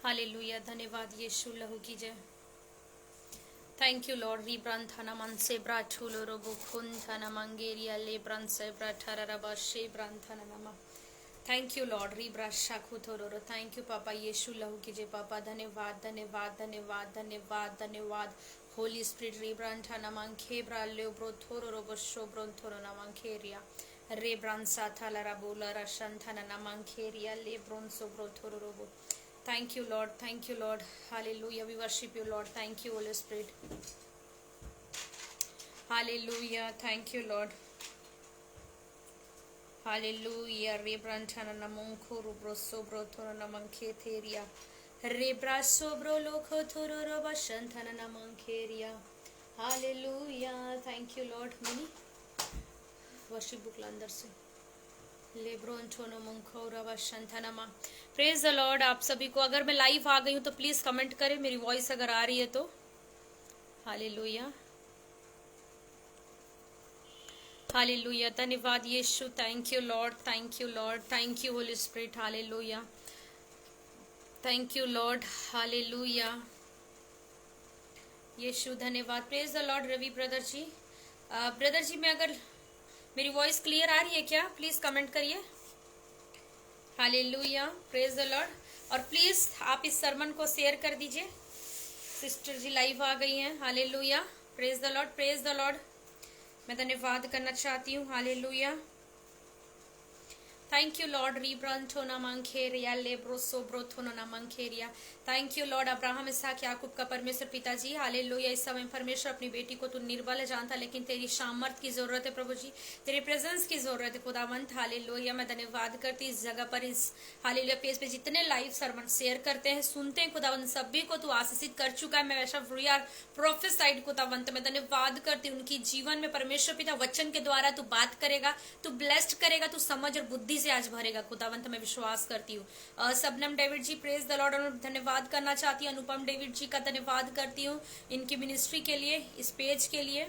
Hallelujah, धन्यवाद यीशु लहू की जय। Thank you Lord. रीब्रांथाना मन से ब्राठुलो रोबो खुंथाना मंगेरिया ले ब्रांथ से ब्राठारा रबा शे ब्रांथाना नमा। Thank you Lord. रीब्रा शाखुथोरो। थैंक यू पापा यीशु लहू की जय पापा। धन्यवाद धन्यवाद धन्यवाद धन्यवाद धन्यवाद। होली स्पिरिट रीब्रांथाना मंखेब्रा ले ब्रोथोरो रोबो शो ब्रोथोरो ना मंखेरिया रे ब्रांसा थाला रबोला रशंथाना ना मंखेरिया ले ब्रोंसो ब्रोथोरो robo. Thank you, Lord. Thank you, Lord. Hallelujah. We worship you, Lord. Thank you, Holy Spirit. Hallelujah. Thank you, Lord. Hallelujah. Rebrantana namonko rubro sobro toro namanke theria. Rebra sobro loko toro roba shantana namankeria. Hallelujah. Thank you, Lord. Mini worship book अंदर से praise the Lord. आप सभी को, अगर मैं live आ गई हूँ तो प्लीज कमेंट करें, मेरी वॉइस अगर आ रही है तो। Hallelujah hallelujah. धन्यवाद Yeshu. Thank you Lord, thank you Lord, thank you Holy Spirit. Hallelujah, thank you Lord. Hallelujah Yeshu, धन्यवाद। Praise the Lord. Ravi brother ji, brother ji, मैं अगर मेरी वॉइस क्लियर आ रही है क्या? प्लीज कमेंट करिए। Hallelujah, praise the Lord. और प्लीज आप इस सरमन को शेयर कर दीजिए। सिस्टर जी लाइव आ गई हैं। Hallelujah, praise the Lord, praise the Lord. मैं धन्यवाद करना चाहती हूँ। Hallelujah, thank you Lord. रीब्रांथोना मंखेरिया लेब्रोसो ब्रोथोना मंखेरिया। Thank you Lord. अब्राहम इसहाक याकूब का परमेश्वर पिताजी, हालेलुया। इस समय परमेश्वर अपनी बेटी को तू निर्बल है जानता, लेकिन तेरी सामर्थ की जरूरत है प्रभु जी, तेरी प्रेजेंस की जरूरत है खुदावंत। हालेलुया, मैं धन्यवाद करती इस जगह पर, इस हालेलुया पेज पे जितने लाइव सरमन शेयर करते हैं, सुनते हैं खुदावंत, सभी को तू आशीषित कर चुका है। मैं वैसा प्रोफेसाइड खुदावंत, मैं धन्यवाद करती हूँ उनकी जीवन में परमेश्वर पिता वचन के द्वारा तू बात करेगा, तू ब्लेस्ड करेगा, तू समझ और बुद्धि से आज भरेगा खुदावंत, मैं विश्वास करती हूँ। Shabnam David ji, praise the Lord. और धन्यवाद करना चाहती हूँ अनुपम डेविड जी का, धन्यवाद करती हूँ इनकी मिनिस्ट्री के लिए, इस पेज के लिए।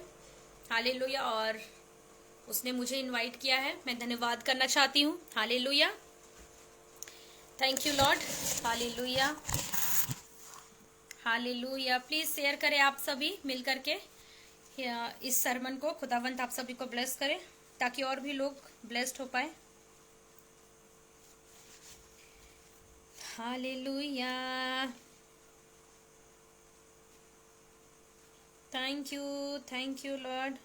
हालेलुया, और उसने मुझे इनवाइट किया है, मैं धन्यवाद करना चाहती हूँ। Hallelujah, thank you Lord. Hallelujah hallelujah. Please share करें आप सभी मिल करके इस सरमन को। खुदावंत आप सभी को ब्लेस करे ताकि और भी लोग ब्लेस्ड हो पाए। Hallelujah, thank you Lord.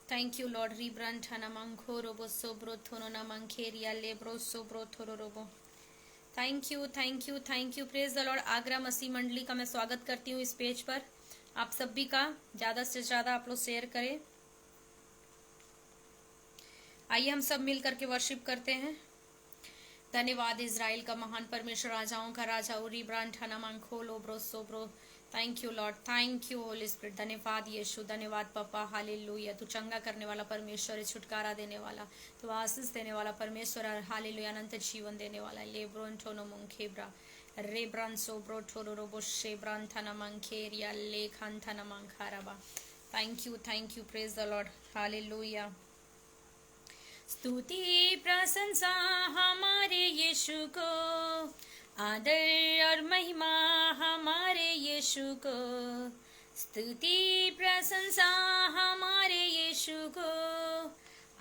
Thank you Lord. रीब्रांठा नमंखो रोबो सोब्रो थोनो नमंखेरिया लेब्रो सोब्रो थोरो रोबो। Thank you thank you thank you. Praise the Lord. Agra मसीह मंडली का मैं स्वागत करती हूँ इस पेज पर। आप सभी का ज्यादा से ज्यादा आप लोग शेयर करें। आइए हम सब मिल करके वर्शिप करते हैं। धन्यवाद इज़राइल का महान परमेश्वर, राजाओं का राजा, उरी ब्रांठा नमंखो लोब्रो सोब्रो। Thank you Lord, thank you Holy Spirit. धन्यवाद यीशु, धन्यवाद पापा। हालेलुया, तू चंगा करने वाला परमेश्वर है, छुटकारा देने वाला, तू आशीष देने वाला परमेश्वर है। हालेलुया, अनंत जीवन देने वाला है। लेब्रोन ठोनो मुंखेब्रा रेब्रान सोब्रो ठोरो रोबो शेब्रान थना मंखेरिया लेखान थना मंखाराबा। Thank you praise the Lord. Hallelujah. स्तुति प्रशंसा हमारे यीशु को, आदर और महिमा हमारे यीशु को। स्तुति प्रशंसा हमारे यीशु को,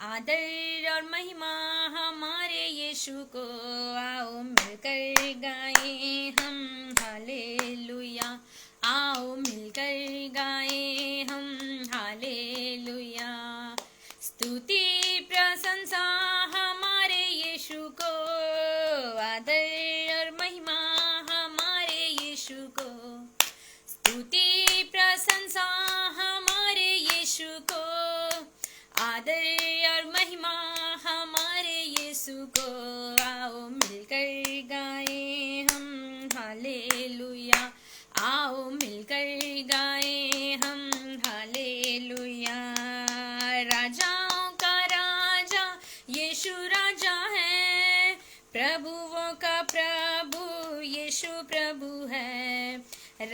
आदर और महिमा हमारे यीशु को। आओ मिलकर गाएं हम हालेलुया, आओ मिलकर गाएं हम हालेलुया। स्तुति प्रशंसा हमारे यीशु को, आदर और महिमा हमारे यीशु को। स्तुति प्रशंसा हमारे यीशु को, आदर और महिमा हमारे यीशु को। आओ मिलकर गाएं हम हालेलुया, आओ मिलकर गाएं हम हालेलुया। राजाओं का राजा यीशु राजा है, प्रभुओं का प्रभु यीशु प्रभु है।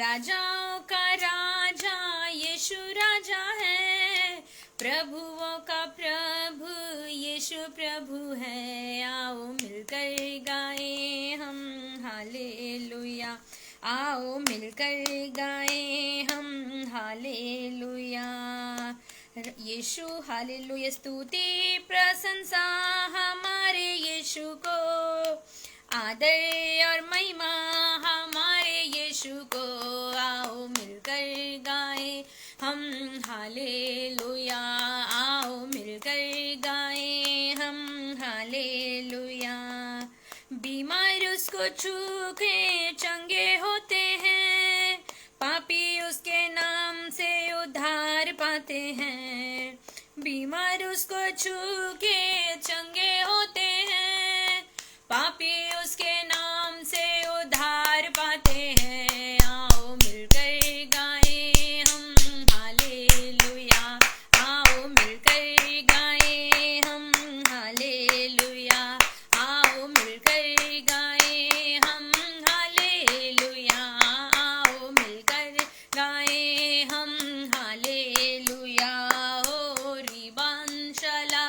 राजाओं का राजा यीशु राजा है, प्रभुओं का प्रभु यीशु प्रभु है। आओ मिलकर गाएं हम हालेलुया, आओ मिलकर गाएं हम हालेलुया। यीशु हालेलुया, स्तुति प्रशंसा हमारे यीशु को, आदर और महिमा हमारे यीशु को। आओ मिलकर गाएं हम हालेलुया, आओ मिलकर गाएं हम हालेलुया। बीमार उसको छू के चंगे होते हैं, पापी उसके नाम से उद्धार पाते हैं। बीमार उसको छू के चंगे होते हैं, पापी उसके नाम से उद्धार पाते हैं। आओ मिलकर गाएं हम हालेलुया, आओ मिलकर गाएं हम हालेलुया, आओ मिलकर गाएं हम हालेलुया, आओ मिलकर गाएं हम हालेलुया। ओ रिबांशला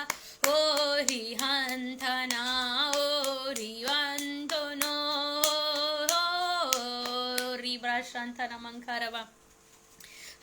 ओ रिहंथना ओ रिवंतनो ओ रिब्राशांथना मंखरवा।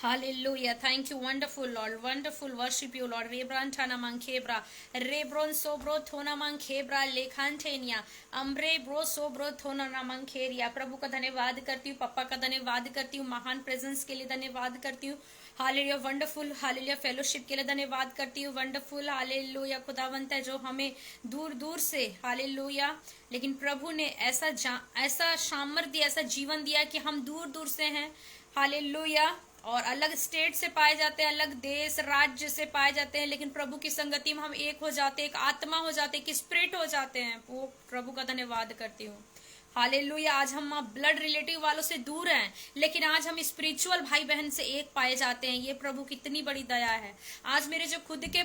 Hallelujah. Thank you, wonderful Lord. Wonderful worship you, Lord. Rebrantana mankebra, rebron sobro thona mankebra लेखांठेनिया, अम्bre ब्रो sobro thona ना mankeria। प्रभु का धन्यवाद करती हूँ, पप्पा का धन्यवाद करती हूँ, महान प्रेजेंस के लिए धन्यवाद करती हूँ। हालेलुया, वंडरफुल हालेलुया, फेलोशिप के लिए धन्यवाद करती हूँ। वंडरफुल हालेलुया, खुदावंत है जो हमें दूर दूर से हालेलुया, लेकिन प्रभु ने ऐसा सामर्थ्य, ऐसा जीवन दिया कि हम दूर दूर से हैं हालेलुया, और अलग स्टेट से पाए जाते हैं, अलग देश राज्य से पाए जाते हैं, लेकिन प्रभु की संगति में हम एक हो जाते हैं, एक आत्मा हो जाते हैं, एक स्पिरिट हो जाते हैं। वो प्रभु का धन्यवाद करती हूँ। हालेलुया, आज हम ब्लड रिलेटिव वालों से दूर हैं, लेकिन आज हम स्पिरिचुअल भाई बहन से एक पाए जाते हैं। ये प्रभु की इतनी बड़ी दया है। आज मेरे जो खुद के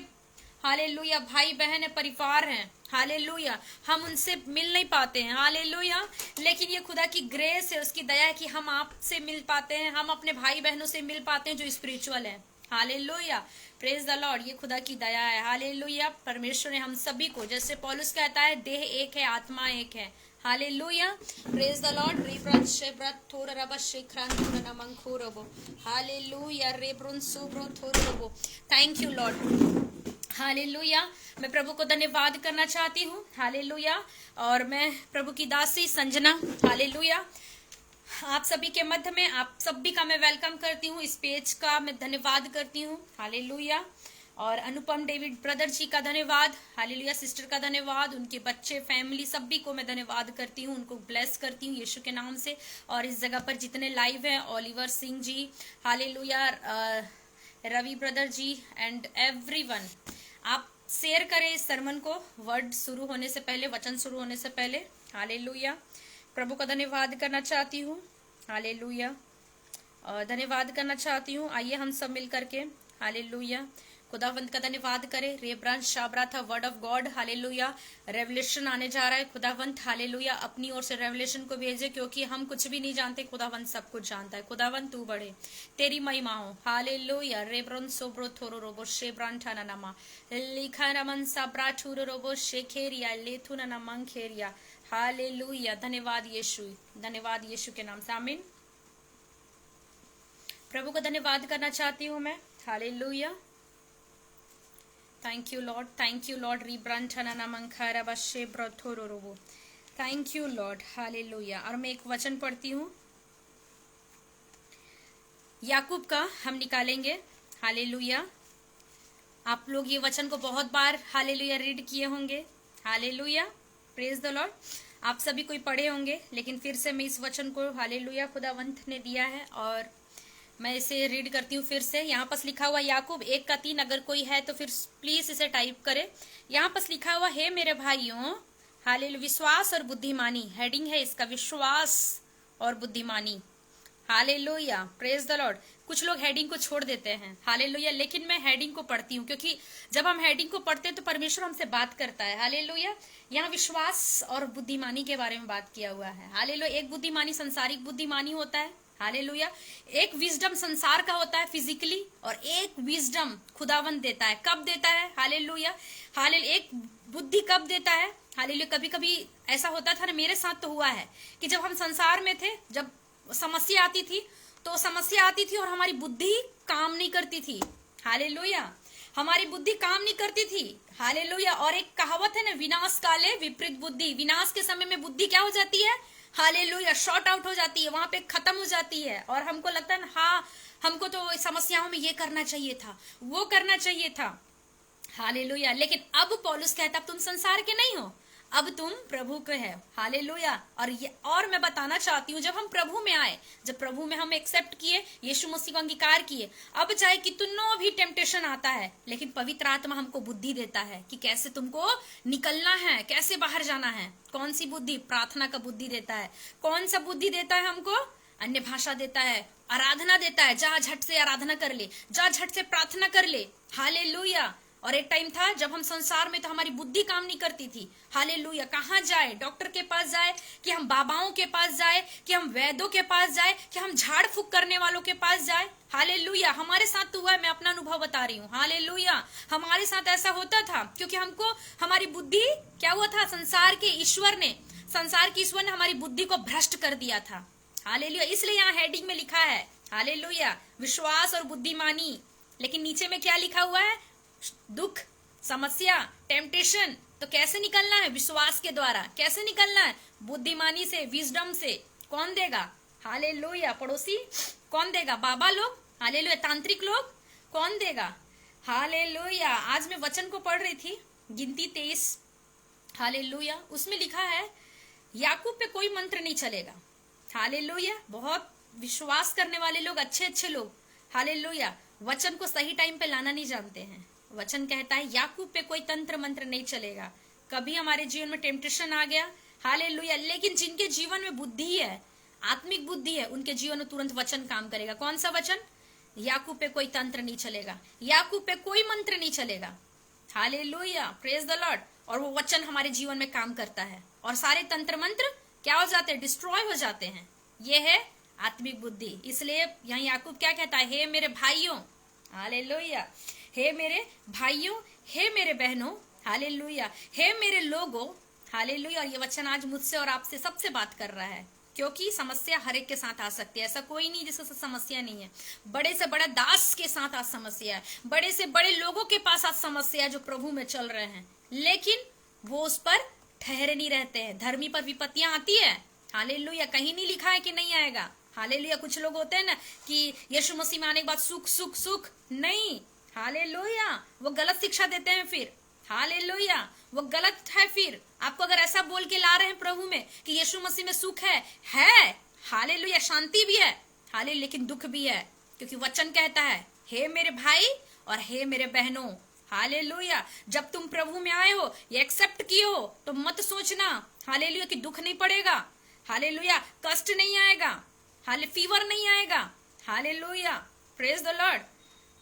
हालेलुया भाई बहन है, परिवार हैं, हालेलुया, हम उनसे मिल नहीं पाते हैं हालेलुया, लेकिन ये खुदा की ग्रेस है, उसकी दया है कि हम आपसे मिल पाते हैं, हम अपने भाई बहनों से मिल पाते हैं जो स्पिरिचुअल है। हालेलुया, प्रेज द लॉर्ड, ये खुदा की दया है। हालेलुया, परमेश्वर ने हम सभी को, जैसे पौलुस कहता है, देह एक है, आत्मा एक है। Hallelujah, praise the Lord. रिब्रन शेब्रत थोर रब शेखरान थोर नमंखोरबो, हालेलुया, रेब्रन सोब्रो थोरबो। Thank you Lord. हालेलुया, मैं प्रभु को धन्यवाद करना चाहती हूँ। हालेलुया, और मैं प्रभु की दासी संजना, हालेलुया, आप सभी के मध्य में आप सभी का मैं वेलकम करती हूँ। इस पेज का मैं धन्यवाद करती हूँ। हालेलुया, और अनुपम डेविड ब्रदर जी का धन्यवाद, हालेलुया, सिस्टर का धन्यवाद, उनके बच्चे, फैमिली, सभी को मैं धन्यवाद करती हूँ, उनको ब्लेस करती हूँ यीशु के नाम से। और इस जगह पर जितने लाइव हैं, Oliver Singh ji, hallelujah, Ravi brother ji and everyone, आप शेयर करें इस सरमन को वर्ड शुरू होने से पहले, वचन शुरू होने से पहले। हालेलुया, प्रभु का धन्यवाद करना चाहती हूँ। हालेलुया, धन्यवाद करना चाहती हूँ। आइए हम सब मिल करके हालेलुया खुदावंत का धन्यवाद करें। रेब्रान शाबरा था word of God, hallelujah, revelation आने जा रहा है। खुदावंत हालेलुया अपनी ओर से रेवलेशन को भेजे, क्योंकि हम कुछ भी नहीं जानते, खुदावंत सब कुछ जानता है। खुदावंत तू बढ़े, तेरी महिमा हो। हालेलुया, रेब्रन सोब्रो थोरो रोबो शेब्रान ठाना नमा लिखा नमन साब्रा ठूरो रोबो शेखेरिया लेथुना नमन खेरिया। हालेलुया, धन्यवाद यीशु, धन्यवाद यीशु के नाम से, आमीन। प्रभु को धन्यवाद करना चाहती हूँ मैं। Hallelujah, thank you Lord, thank you Lord. Thank you Lord, hallelujah. और मैं एक वचन पढ़ती हूँ याकूब का, हम निकालेंगे। हालेलुया, आप लोग ये वचन को बहुत बार हालेलुया रीड किए होंगे। हालेलुया, प्रेज द लॉर्ड, आप सभी कोई पढ़े होंगे, लेकिन फिर से मैं इस वचन को हालेलुया खुदावंत ने दिया है और मैं इसे रीड करती हूँ फिर से। यहाँ पर लिखा हुआ याकूब 1:3, अगर कोई है तो फिर प्लीज इसे टाइप करे। यहाँ पर लिखा हुआ है मेरे भाइयों, हालेलुया, विश्वास और बुद्धिमानी, हेडिंग है इसका, विश्वास और बुद्धिमानी। Hallelujah, praise the Lord. कुछ लोग हेडिंग को छोड़ देते हैं, हालेलुया, लेकिन मैं हेडिंग को पढ़ती हूँ, क्योंकि जब हम हेडिंग को पढ़ते हैं तो परमेश्वर हमसे बात करता है। हालेलुया, यहाँ विश्वास और बुद्धिमानी के बारे में बात किया हुआ है। हालेलुया, एक बुद्धिमानी संसारिक बुद्धिमानी होता है, हालेलुया। एक विजडम संसार का होता है फिजिकली, और एक विजडम खुदावंद देता है। कब देता है? हालेलुया। हालेलुया। एक बुद्धि कब देता है? हालेलुया। कभी कभी ऐसा होता था ना, मेरे साथ तो हुआ है कि जब हम संसार में थे, जब समस्या आती थी तो समस्या आती थी और हमारी बुद्धि काम नहीं करती थी। हालेलुया। हमारी बुद्धि काम नहीं करती थी। हालेलुया। और एक कहावत है ना, विनाश काले विपरीत बुद्धि। विनाश के समय में बुद्धि क्या हो जाती है? हालेलुया, शॉर्ट आउट हो जाती है, वहां पे खत्म हो जाती है। और हमको लगता है हाँ, हमको तो समस्याओं में ये करना चाहिए था, वो करना चाहिए था। हालेलुया। लेकिन अब पौलुस कहता, अब तुम संसार के नहीं हो, अब तुम प्रभु के है। हालेलुया। और मैं बताना चाहती हूँ, जब हम प्रभु में आए, जब प्रभु में हम एक्सेप्ट किए, यीशु मसीह को अंगीकार किए, अब चाहे कितनों भी टेम्पटेशन आता है, लेकिन पवित्र आत्मा हमको बुद्धि देता है कि कैसे तुमको निकलना है, कैसे बाहर जाना है। कौन सी बुद्धि? प्रार्थना का बुद्धि देता है। कौन सा बुद्धि देता है हमको? अन्य भाषा देता है, आराधना देता है। जा झट से आराधना कर ले, जा झट से प्रार्थना कर ले। हालेलुया। और एक टाइम था जब हम संसार में तो हमारी बुद्धि काम नहीं करती थी। हालेलुया। कहाँ जाए? डॉक्टर के पास जाए, कि हम बाबाओं के पास जाए, कि हम वैद्यों के पास जाए, कि हम झाड़ फूक करने वालों के पास जाए? हालेलुया। हमारे साथ तो हुआ है, मैं अपना अनुभव बता रही हूँ। हालेलुया। हमारे साथ ऐसा होता था क्योंकि हमको हमारी बुद्धि क्या हुआ था, संसार के ईश्वर ने हमारी बुद्धि को भ्रष्ट कर दिया था। हालेलुया। इसलिए यहाँ हेडिंग में लिखा है, हालेलुया, विश्वास और बुद्धिमानी। लेकिन नीचे में क्या लिखा हुआ है? दुख, समस्या, टेम्पटेशन। तो कैसे निकलना है? विश्वास के द्वारा। कैसे निकलना है? बुद्धिमानी से, विजडम से। कौन देगा? हालेलुया। पड़ोसी कौन देगा? बाबा लोग। हालेलुया। तांत्रिक लोग कौन देगा? हालेलुया। आज मैं वचन को पढ़ रही थी, गिनती 23। हालेलुया। उसमें लिखा है, याकूब पे कोई मंत्र नहीं चलेगा। हालेलुया। बहुत विश्वास करने वाले लोग, अच्छे लोग, हालेलुया, वचन को सही टाइम पे लाना नहीं जानते हैं। वचन कहता है याकूब पे कोई तंत्र मंत्र नहीं चलेगा। कभी हमारे जीवन में टेम्पटेशन आ गया, हालेलुया, लेकिन जिनके जीवन में बुद्धि है, आत्मिक बुद्धि है, उनके जीवन में तुरंत वचन काम करेगा। कौन सा वचन? याकूब पे कोई तंत्र नहीं चलेगा, याकूब पे कोई मंत्र नहीं चलेगा। Hallelujah, praise the Lord. और वो वचन हमारे जीवन में काम करता है और सारे तंत्र मंत्र क्या हो जाते हैं? डिस्ट्रॉय हो जाते हैं। ये है आत्मिक बुद्धि। इसलिए यहाँ याकूब क्या कहता है? हे मेरे भाइयों, हालेलुया, हे मेरे भाइयों, हे मेरे बहनों, हालेलुया, हे मेरे लोगों, हालेलुया। और ये वचन आज मुझसे और आपसे सबसे बात कर रहा है, क्योंकि समस्या हर एक के साथ आ सकती है। ऐसा कोई नहीं जिसके साथ समस्या नहीं है। बड़े से बड़ा दास के साथ आज समस्या है, बड़े से बड़े लोगों के पास आज समस्या है जो प्रभु में चल रहे हैं, लेकिन वो उस पर ठहरे नहीं रहते हैं। धर्मी पर विपत्तियां आती है, हालेलुया, कहीं नहीं लिखा है कि नहीं आएगा। हालेलुया। कुछ लोग होते हैं ना कि यीशु मसीह में आने के बाद सुख सुख सुख, नहीं, हालेलुया, वो गलत शिक्षा देते हैं फिर। हालेलुया, वो गलत है। फिर आपको अगर ऐसा बोल के ला रहे हैं प्रभु में कि यीशु मसीह में सुख है, हालेलुया, शांति भी है, हालेलुया, लेकिन दुख भी है, क्योंकि वचन कहता है हे मेरे भाई और हे मेरे बहनों, हालेलुया, जब तुम प्रभु में आए हो, ये एक्सेप्ट किए हो, तो मत सोचना, हालेलुया, कि दुख नहीं पड़ेगा, हालेलुया, कष्ट नहीं आएगा, फीवर नहीं आएगा, हालेलुया, प्रेज द लॉर्ड,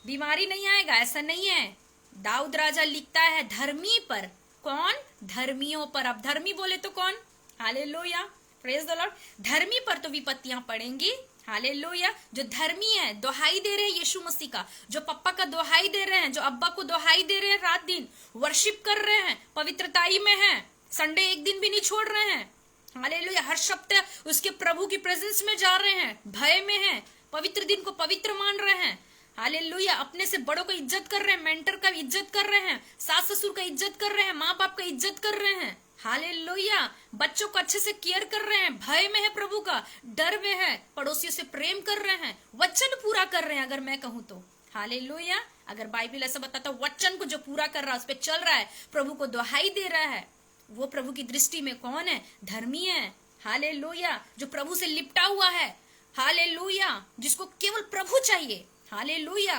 बीमारी नहीं आएगा। ऐसा नहीं है। दाऊद राजा लिखता है धर्मी पर। कौन? धर्मियों पर। अब धर्मी बोले तो कौन? Hallelujah, praise the Lord. धर्मी पर तो विपत्तियां पड़ेंगी, हालेलुया। जो धर्मी है, दोहाई दे रहे हैं यीशु मसीह का, जो पप्पा का दोहाई दे रहे हैं, जो अब्बा को दोहाई दे रहे हैं, रात दिन वर्शिप कर रहे हैं, पवित्रताई में हैं, संडे एक दिन भी नहीं छोड़ रहे हैं, हालेलुया, हर सप्ताह उसके प्रभु की प्रेजेंस में जा रहे हैं, भय में हैं, पवित्र दिन को पवित्र मान रहे हैं, हालेलुया, अपने से बड़ों का इज्जत कर रहे हैं, मेंटर का इज्जत कर रहे हैं, सास ससुर का इज्जत कर रहे हैं, माँ बाप का इज्जत कर रहे हैं, हालेलुया, बच्चों को अच्छे से केयर कर रहे हैं, भय में है, प्रभु का डर में है, पड़ोसियों से प्रेम कर रहे हैं, वचन पूरा कर रहे हैं। अगर मैं कहूँ तो हालेलुया, अगर बाइबल ऐसा बताता, वचन को जो पूरा कर रहा है, उस पर चल रहा है, प्रभु को दोहाई दे रहा है, वो प्रभु की दृष्टि में कौन है? धर्मी है, हालेलुया, जो प्रभु से लिपटा हुआ है, हालेलुया, जिसको केवल प्रभु चाहिए, हालेलुया,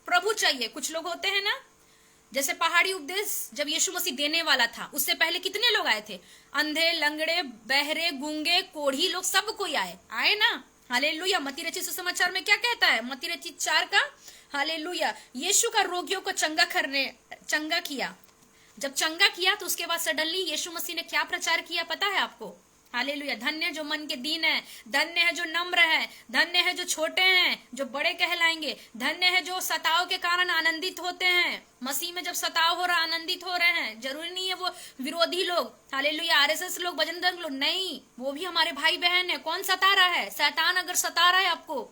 प्रभु चाहिए। कुछ लोग होते हैं ना, जैसे पहाड़ी उपदेश जब यीशु मसीह देने वाला था, उससे पहले कितने लोग आए थे? अंधे, लंगड़े, बहरे, गूंगे, कोढ़ी लोग, सब कोई आए ना, हालेलुया। मत्ती रचित सुसमाचार में क्या कहता है? मत्ती रचित 4 का, हालेलुया, यीशु का रोगियों को चंगा किया। जब चंगा किया तो उसके बाद सडनली यीशु मसीह ने क्या प्रचार किया पता है आपको? हालेलुया। धन्य जो मन के दीन है, धन्य है जो नम्र है, धन्य है जो छोटे हैं जो बड़े कहलाएंगे, धन्य है जो सताव के कारण आनंदित होते हैं। मसीह में जब सताव हो रहा आनंदित हो रहे हैं, जरूरी नहीं है वो विरोधी लोग, हालेलुया, आरएसएस लोग, भजन दल लोग, नहीं, वो भी हमारे भाई बहन है। कौन सता रहा है? शैतान अगर सता रहा है आपको,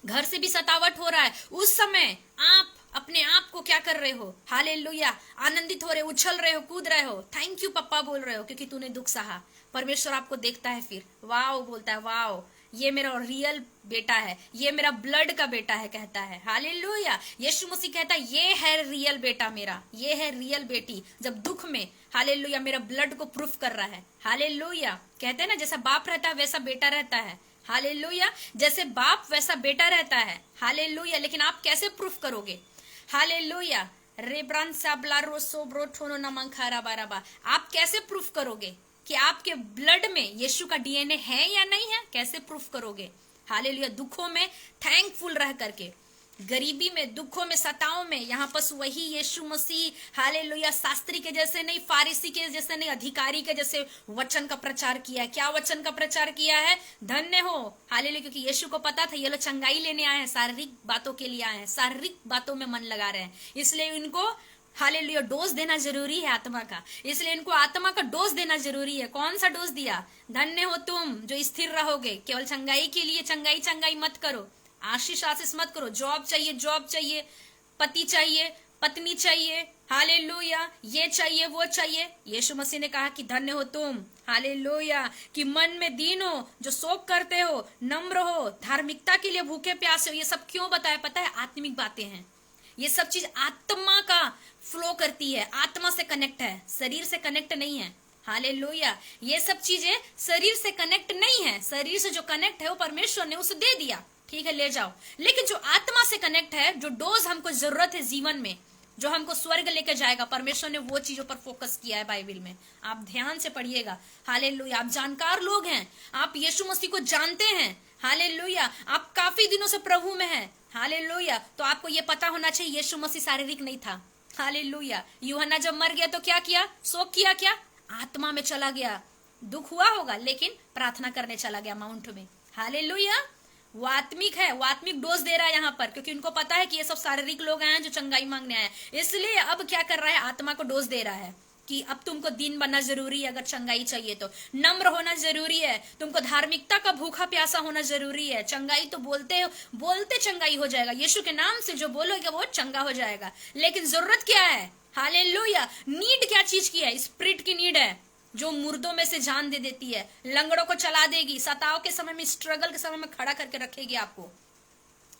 घर से भी सतावट हो रहा है, उस समय आप अपने आप को क्या कर रहे हो? हालेलुया, आनंदित हो रहे हो, उछल रहे हो, कूद रहे हो, थैंक यू पप्पा बोल रहे हो, क्योंकि तूने दुख सहा। परमेश्वर आपको देखता है, फिर वाओ बोलता है, वाओ ये मेरा रियल बेटा है, ये मेरा ब्लड का बेटा है, कहता है। हालेलुया। यीशु मसीह कहता है ये है रियल बेटा मेरा, ये है रियल बेटी। जब दुख में, हालेलुया, मेरा ब्लड को प्रूफ कर रहा है। हालेलुया। कहते हैं ना, जैसा बाप रहता है वैसा बेटा रहता है। हालेलुया। जैसे बाप वैसा बेटा रहता है। हालेलुया। लेकिन आप कैसे प्रूफ करोगे? हालेलुया। रेब्रान साबला रोसो ब्रोठोनो नमंखारा बाराबा, आप कैसे प्रूफ करोगे कि आपके ब्लड में यीशु का डीएनए है या नहीं है? कैसे प्रूफ करोगे? हालेलुया। दुखों में थैंकफुल रह करके, गरीबी में, दुखों में, सताओं में, यहाँ पर वही यीशु मसीह, हालेलुया, शास्त्री के जैसे नहीं, फारिसी के जैसे नहीं, अधिकारी के जैसे वचन का प्रचार किया है। क्या वचन का प्रचार किया है? धन्य हो, हालेलुया, क्योंकि यीशु को पता था ये लोग चंगाई लेने आए हैं, शारीरिक बातों के लिए आए हैं, शारीरिक बातों में मन लगा रहे हैं, इसलिए इनको हालेलुया डोज देना जरूरी है आत्मा का, इसलिए इनको आत्मा का डोज देना जरूरी है। कौन सा डोज दिया? धन्य हो तुम जो स्थिर रहोगे, केवल चंगाई के लिए चंगाई चंगाई मत करो, आशीष आशीष मत करो। जॉब चाहिए, जॉब चाहिए, पति चाहिए, पत्नी चाहिए, हालेलुया, ये चाहिए, वो चाहिए। यीशु मसीह ने कहा कि धन्य हो तुम, हालेलुया, कि मन में दीन हो, जो शोक करते हो, नम्र हो, धार्मिकता के लिए भूखे प्यासे हो। ये सब क्यों बताया? पता है, आत्मिक बातें हैं। ये सब चीज आत्मा का फ्लो करती है, आत्मा से कनेक्ट है, शरीर से कनेक्ट नहीं है। हालेलुया। ये सब चीजें शरीर से कनेक्ट नहीं है, शरीर से जो कनेक्ट है वो परमेश्वर ने उसे दे दिया, ठीक है, ले जाओ। लेकिन जो आत्मा से कनेक्ट है, जो डोज हमको जरूरत है जीवन में, जो हमको स्वर्ग लेके जाएगा, परमेश्वर ने वो चीजों पर फोकस किया है बाइबल में। आप ध्यान से पढ़िएगा। हालेलुया। आप जानकार लोग हैं, आप यीशु मसीह को जानते हैं। हालेलुया। आप काफी दिनों से प्रभु में हैं। हालेलुया। तो आपको ये पता होना चाहिए यीशु मसीह शारीरिक नहीं था। हालेलुया। यूहन्ना जब मर गया तो क्या किया? शोक किया, क्या? आत्मा में चला गया, दुख हुआ होगा, लेकिन प्रार्थना करने चला गया माउंट में। हालेलुया। वो आत्मिक है, वो आत्मिक डोज दे रहा है यहाँ पर, क्योंकि उनको पता है कि ये सब शारीरिक लोग आए हैं जो चंगाई मांगने आए हैं, इसलिए अब क्या कर रहा है? आत्मा को डोज दे रहा है कि अब तुमको दीन बनना जरूरी है, अगर चंगाई चाहिए तो नम्र होना जरूरी है, तुमको धार्मिकता का भूखा प्यासा होना जरूरी है। चंगाई तो बोलते चंगाई हो जाएगा, यीशु के नाम से जो बोलोगे वो चंगा हो जाएगा। लेकिन जरूरत क्या है? हालेलुया। नीड क्या चीज की है? स्पिरिट की नीड है, जो मुर्दों में से जान दे देती है, लंगड़ों को चला देगी, सताव के समय में, स्ट्रगल के समय में खड़ा करके रखेगी आपको।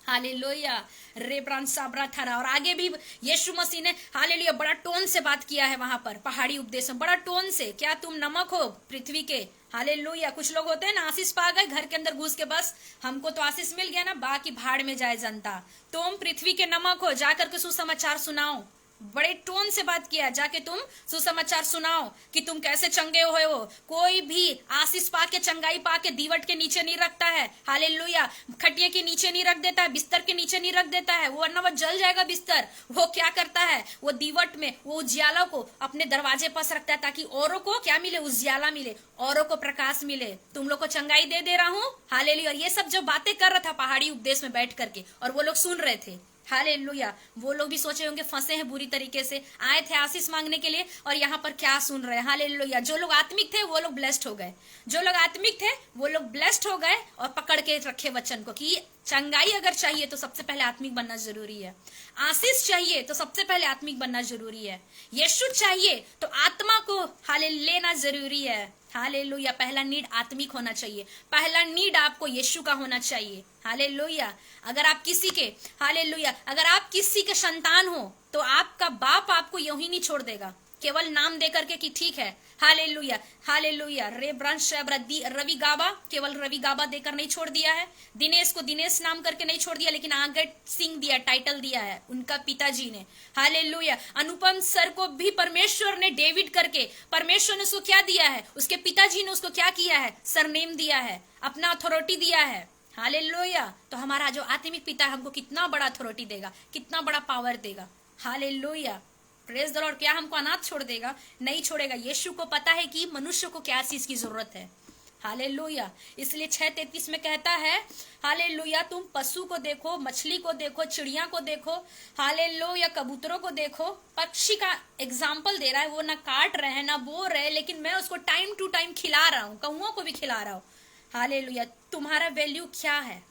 हालेलुया। रेब्रान साबरा थारा। और आगे भी यीशु मसीह ने हालेलुया बड़ा टोन से बात किया है वहां पर, पहाड़ी उपदेश में, बड़ा टोन से। क्या तुम नमक हो पृथ्वी के? हालेलुया। कुछ लोग होते हैं ना, आशीष पा गए घर के अंदर घुस के, बस हमको तो आशीष मिल गया ना, बाकी भाड़ में जाए जनता। तुम पृथ्वी के नमक हो, जाकर के सुसमाचार सुनाओ। बड़े टोन से बात किया, जाके तुम सुसमाचार सुनाओ कि तुम कैसे चंगे हुए हो। कोई भी आशीष पाके, चंगाई पाके दीवट के नीचे नहीं रखता है। हालेलुया। खटिया के नीचे नहीं रख देता है, बिस्तर के नीचे नहीं रख देता है, वो वरना वो जल जाएगा बिस्तर। वो क्या करता है? वो दीवट में वो उजियाला को अपने दरवाजे पास रखता है, ताकि औरों को क्या मिले? उजियाला मिले, औरों को प्रकाश मिले। तुम लोग को चंगाई दे रहा हूँ। हालेलुया। ये सब जो बातें कर रहा था पहाड़ी उपदेश में बैठ करके, और वो लोग सुन रहे थे। हालेलुया। वो लोग भी सोचे होंगे फंसे हैं बुरी तरीके से, आए थे आशीष मांगने के लिए, और यहाँ पर क्या सुन रहे हैं। हालेलुया। जो लोग आत्मिक थे वो लोग ब्लेस्ड हो गए, जो लोग आत्मिक थे वो लोग ब्लेस्ड हो गए, और पकड़ के रखे वचन को कि चंगाई अगर चाहिए तो सबसे पहले आत्मिक बनना जरूरी है, आशीष चाहिए तो सबसे पहले आत्मिक बनना जरूरी है, यीशु चाहिए तो आत्मा को हाले लेना जरूरी है। हालेलुया। पहला नीड आत्मिक होना चाहिए, पहला नीड आपको यीशु का होना चाहिए। हालेलुया। अगर आप किसी के, हालेलुया, अगर आप किसी के संतान हो तो आपका बाप आपको यूं ही नहीं छोड़ देगा केवल नाम दे करके कि ठीक है। हालेलुया। हालेलुया। रवि गाबा, केवल रवि गाबा देकर नहीं छोड़ दिया है, दिनेश को दिनेश नाम करके नहीं छोड़ दिया, लेकिन आगे सिंह दिया, टाइटल दिया है उनका पिताजी ने। हालेलुया। अनुपम सर को भी परमेश्वर ने डेविड करके, परमेश्वर ने उसको क्या दिया है? उसके पिताजी ने उसको क्या किया है? सरनेम दिया है, अपना अथॉरिटी दिया है। हालेलुया। तो हमारा जो आत्मिक पिता है हमको कितना बड़ा अथॉरिटी देगा, कितना बड़ा पावर देगा। हालेलुया। Praise the Lord. क्या हमको अनाथ छोड़ देगा? नहीं छोड़ेगा। यीशु को पता है कि मनुष्य को क्या चीज की जरूरत है। हालेलुया। इसलिए 6:33 में कहता है हालेलुया, तुम पशु को देखो, मछली को देखो, चिड़िया को देखो, हालेलुया, कबूतरों को देखो। पक्षी का एग्जाम्पल दे रहा है, वो ना काट रहे हैं ना बो रहे, लेकिन मैं उसको टाइम टू टाइम खिला रहा हूं, कौओं को भी खिला रहा हूं। हालेलुया। तुम्हारा वैल्यू क्या है?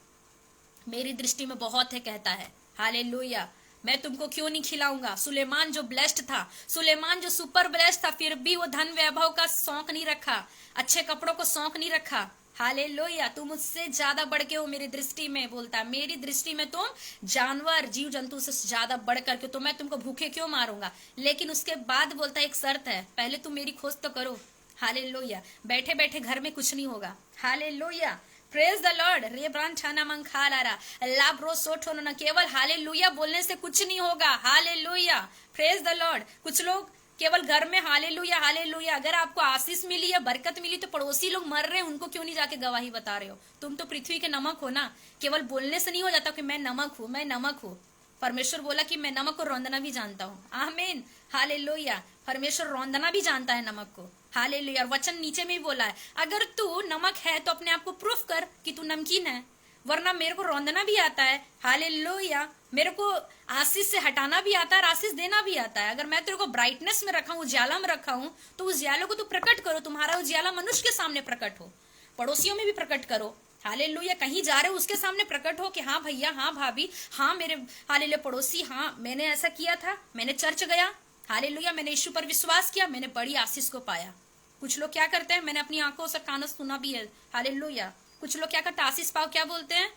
मेरी दृष्टि में बहुत है, कहता है। हालेलुया। मैं तुमको क्यों नहीं खिलाऊंगा? सुलेमान जो ब्लेस्ड था, सुलेमान जो सुपर ब्लेस्ड था, फिर भी वो धन वैभव का शौक नहीं रखा, अच्छे कपड़ों को शौक नहीं रखा। हालेलुया। तुम मुझसे ज्यादा बढ़ के हो मेरी दृष्टि में, बोलता है। मेरी दृष्टि में तुम जानवर जीव जंतु से ज्यादा बढ़ करके, तो मैं तुमको भूखे क्यों मारूंगा? लेकिन उसके बाद बोलता है एक शर्त है, पहले तुम मेरी खोज तो करो। हालेलुया। बैठे बैठे घर में कुछ नहीं होगा। हालेलुया। Praise the Lord. रे ब्रांड छाना मंखा लारा अल्लाह ब्रो सोठो न, केवल हालेलुया बोलने से कुछ नहीं होगा। हालेलुया। Praise the Lord. कुछ लोग केवल घर में हालेलुया हालेलुया, अगर आपको आशीष मिली है, बरकत मिली, तो पड़ोसी लोग मर रहे हैं, उनको क्यों नहीं जाके गवाही बता रहे हो? तुम तो पृथ्वी के नमक हो ना। केवल बोलने से नहीं हो जाता कि मैं नमक हूं, मैं नमक हूं। परमेश्वर बोला कि मैं नमक को रौंदना भी जानता हूँ। आमीन। हालेलुया। परमेश्वर रौंदना भी जानता है नमक को। हालेलुया। और वचन नीचे में ही बोला है, अगर तू नमक है तो अपने आप को प्रूफ कर कि तू नमकीन है, वरना मेरे को रौंदना भी आता है। हालेलुया। मेरे को आशीष से हटाना भी आता है और आशीष देना भी आता है। अगर मैं तेरे को ब्राइटनेस में रखा हूँ, उजाला में रखा हूँ, तो उजाले को तू प्रकट करो। तुम्हारा उजाला मनुष्य के सामने प्रकट हो, पड़ोसियों में भी प्रकट करो। हालेलुया। कहीं जा रहे हो उसके सामने प्रकट हो कि हाँ भैया, हाँ भाभी, हाँ मेरे हालेलुया पड़ोसी, हाँ मैंने ऐसा किया था, मैंने चर्च गया, हालेलुया, मैंने यीशु पर विश्वास किया, मैंने बड़ी आशीष को पाया। कुछ लोग क्या करते हैं, मैंने अपनी आंखों से कानों से सुना भी है। हालेलुया। कुछ लोग क्या करते हैं, आशीष पाओ क्या बोलते हैं,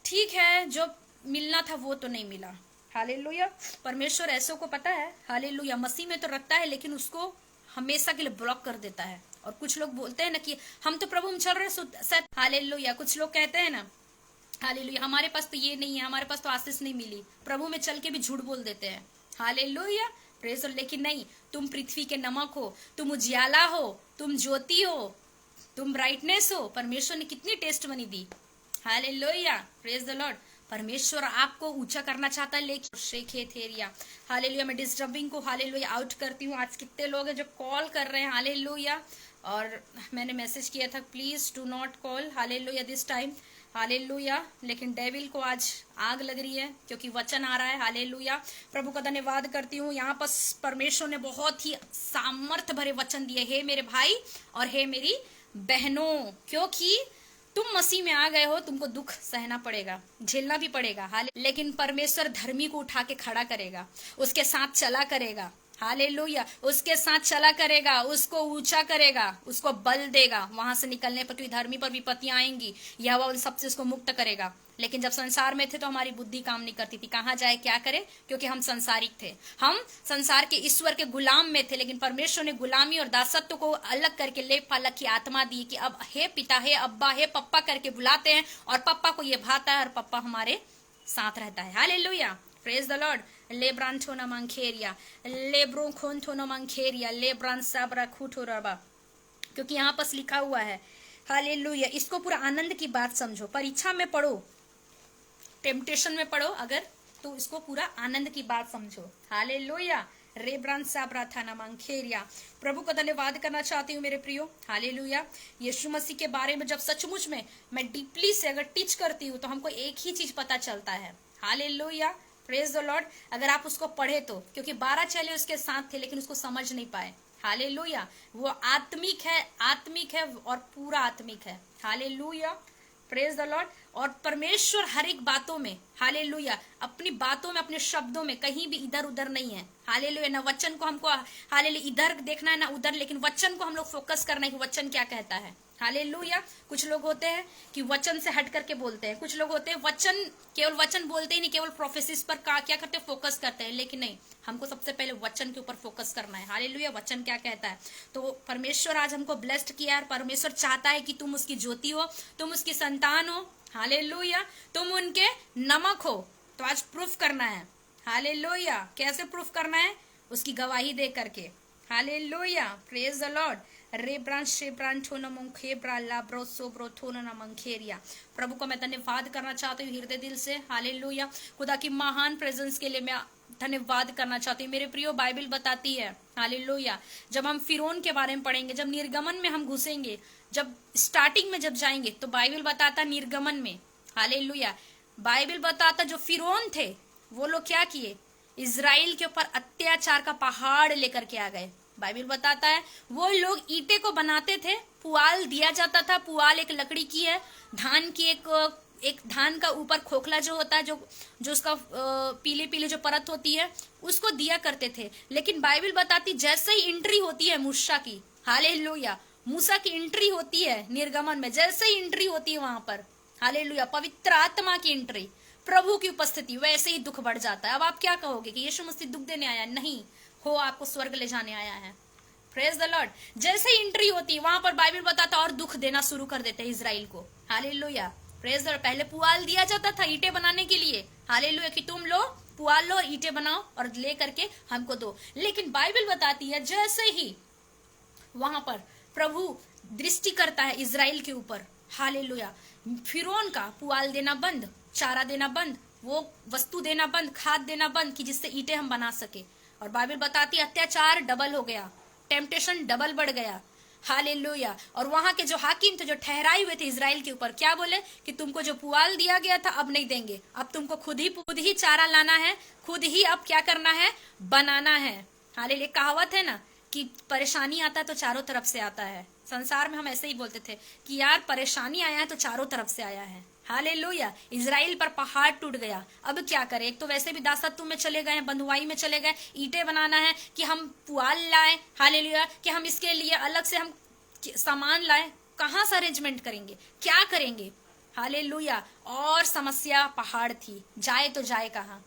ठीक है जो मिलना था वो तो नहीं मिला। हालेलुया। परमेश्वर ऐसों को पता है, हालेलुया, मसीह में तो रखता है लेकिन उसको हमेशा के लिए ब्लॉक कर देता है। और कुछ लोग बोलते हैं ना कि हम तो प्रभु में चल रहे। हालेलुया। कुछ लोग कहते हैं ना हालेलुया, हमारे पास तो ये नहीं है, हमारे पास तो आशीष नहीं मिली, प्रभु में चल के भी झूठ बोल देते हैं। हालेलुया। प्रेज। लेकिन नहीं, तुम पृथ्वी के नमक हो, तुम उजियाला हो, तुम ज्योति हो, तुम ब्राइटनेस हो। परमेश्वर ने कितनी टेस्ट मनी दी। हालेलुया। Praise the lord. परमेश्वर आपको ऊंचा करना चाहता है, लेकिन शेखे थेरिया। हालेलुया। मैं डिस्टर्बिंग को हालेलुया आउट करती हूँ। आज कितने लोग हैं जो कॉल कर रहे हैं, हालेलुया, और मैंने मैसेज किया था please do not call, hallelujah, this time, hallelujah. लेकिन डेविल को आज आग लग रही है क्योंकि वचन आ रहा है। हालेलुया। प्रभु का धन्यवाद करती हूँ। यहाँ पर परमेश्वर ने बहुत ही सामर्थ्य भरे वचन दिए, हे मेरे भाई और हे मेरी बहनों, क्योंकि तुम मसीह में आ गए हो, तुमको दुख सहना पड़ेगा, झेलना भी पड़ेगा। लेकिन परमेश्वर धर्मी को उठा के खड़ा करेगा, उसके साथ चला करेगा। हालेलुया। उसके साथ चला करेगा, उसको ऊंचा करेगा, उसको बल देगा। वहां से निकलने पर क्योंकि धर्मी पर विपत्तियां आएंगी, यह उन सबसे उसको मुक्त करेगा। लेकिन जब संसार में थे तो हमारी बुद्धि काम नहीं करती थी, कहाँ जाए क्या करे, क्योंकि हम संसारिक थे, हम संसार के ईश्वर के गुलाम में थे। लेकिन परमेश्वर ने गुलामी और दासत्व को अलग करके लेप पालक की आत्मा दी कि अब हे पिता, हे अब्बा, हे पप्पा करके बुलाते हैं, और पप्पा को ये भाता है और पप्पा हमारे साथ रहता है। हालेलुया। Praise the Lord. लेब्रान थोना मंखेरिया, लेब्रो खोन थोना मंखेरिया, लेब्रान साबरा खुठोरबा, क्योंकि यहाँ पर लिखा हुआ है। हालेलुया। इसको पूरा आनंद की बात समझो। परीक्षा में पढ़ो, टेम्पटेशन में पढ़ो अगर, तो इसको पूरा आनंद की बात समझो। हालेलुया। रेब्रान साबरा थाना मंखेरिया। प्रभु का धन्यवाद करना चाहती हूँ मेरे प्रियो। हालेलुया। यीशु मसीह के बारे में जब सचमुच में मैं डीपली से अगर टीच करती हूँ तो हमको एक ही चीज पता चलता है। हालेलुया। Praise the Lord. अगर आप उसको पढ़े तो, क्योंकि 12 चेले उसके साथ थे लेकिन उसको समझ नहीं पाए। हालेलुया। वो आत्मिक है, आत्मिक है और पूरा आत्मिक है। हालेलुया। Praise the Lord. और परमेश्वर हर एक बातों में, हालेलुया, अपनी बातों में, अपने शब्दों में कहीं भी इधर उधर नहीं है। हालेलुया। ना वचन को हमको हालेलुया इधर देखना है ना उधर, लेकिन वचन को हम लोग फोकस करना है कि वचन क्या कहता है। हालेलुया। कुछ लोग होते हैं कि वचन से हट करके बोलते हैं, कुछ लोग होते हैं वचन केवल वचन बोलते ही नहीं, केवल प्रोफेसिस पर क्या करते हैं, फोकस करते हैं। लेकिन नहीं, हमको सबसे पहले वचन के ऊपर फोकस करना है। हालेलुया। वचन क्या कहता है। तो परमेश्वर आज हमको ब्लेस्ड किया है। परमेश्वर चाहता है कि तुम उसकी ज्योति हो, तुम उसकी संतान हो। हालेलुया। तुम उनके नमक हो। तो आज प्रूफ करना है। हालेलुया। कैसे प्रूफ करना है, उसकी गवाही दे करके। हालेलुया। Praise the Lord. रेब्रान शेब्रान ठोना मंखेब्रा लाब्रो सोब्रो थोना मंखेरिया। प्रभु को मैं धन्यवाद करना चाहती हूँ हृदय दिल से। हालेलुया। खुदा की महान प्रेजेंस के लिए मैं धन्यवाद करना चाहती हूँ। मेरे प्रियो, बाइबल बताती है हालेलुया, जब हम फिरौन के बारे में पढ़ेंगे, जब निर्गमन में हम घुसेंगे, जब स्टार्टिंग में जब जाएंगे, तो बाइबल बताता निर्गमन में हालेलुया, बाइबल बताता जो फिरौन थे वो लोग क्या किए, इजराइल के ऊपर अत्याचार का पहाड़ लेकर के आ गए। बाइबल बताता है वो लोग ईंटे को बनाते थे, पुआल दिया जाता था, पुआल एक लकड़ी की है, धान की एक धान का ऊपर खोखला जो होता है, जो उसका पीले पीले जो परत होती है, उसको दिया करते थे। लेकिन बाइबल बताती जैसे ही एंट्री होती है मूसा की, हालेलुया, मूसा की एंट्री होती है निर्गमन में, जैसे ही एंट्री होती है वहां पर हालेलुया, पवित्र आत्मा की एंट्री, प्रभु की उपस्थिति, वैसे ही दुख बढ़ जाता है। अब आप क्या कहोगे कि यीशु मसीह दुख देने आया? नहीं, हो आपको स्वर्ग ले जाने आया है। Praise the Lord. जैसे ही एंट्री होती है वहां पर बाइबल बताता और दुख देना शुरू कर देते हैं इजराइल को। Hallelujah, praise the Lord. पहले पुआल दिया जाता था ईंटें बनाने के लिए, हालेलुया, कि तुम लो पुआल लो, ईंटें बनाओ और ले करके हमको दो। लेकिन बाइबल बताती है जैसे ही वहां पर प्रभु दृष्टि करता है इजराइल के ऊपर, हालेलुया, फिरौन का पुआल देना बंद, चारा देना बंद, वो वस्तु देना बंद, खाद देना बंद कि जिससे ईंटें हम बना सके। और बाइबल बताती है अत्याचार डबल हो गया, टेम्पटेशन डबल बढ़ गया, हालेलुया। और वहां के जो हाकिम थे, जो ठहराए हुए थे इजराइल के ऊपर, क्या बोले कि तुमको जो पुआल दिया गया था अब नहीं देंगे, अब तुमको खुद ही चारा लाना है, खुद ही अब क्या करना है, बनाना है। हालेलुया। कहावत है ना कि परेशानी आता तो चारों तरफ से आता है। संसार में हम ऐसे ही बोलते थे कि यार परेशानी आया है तो चारों तरफ से आया है। हालेलुया। इजराइल पर पहाड़ टूट गया, अब क्या करें? एक तो वैसे भी दासत्व में चले गए, बंधुआई में चले गए, ईंटें बनाना है कि हम पुआल लाएं, हालेलुया, कि हम इसके लिए अलग से हम सामान लाएं, कहाँ से अरेंजमेंट करेंगे, क्या करेंगे? हालेलुया। और समस्या पहाड़ थी, जाए तो जाए कहाँ?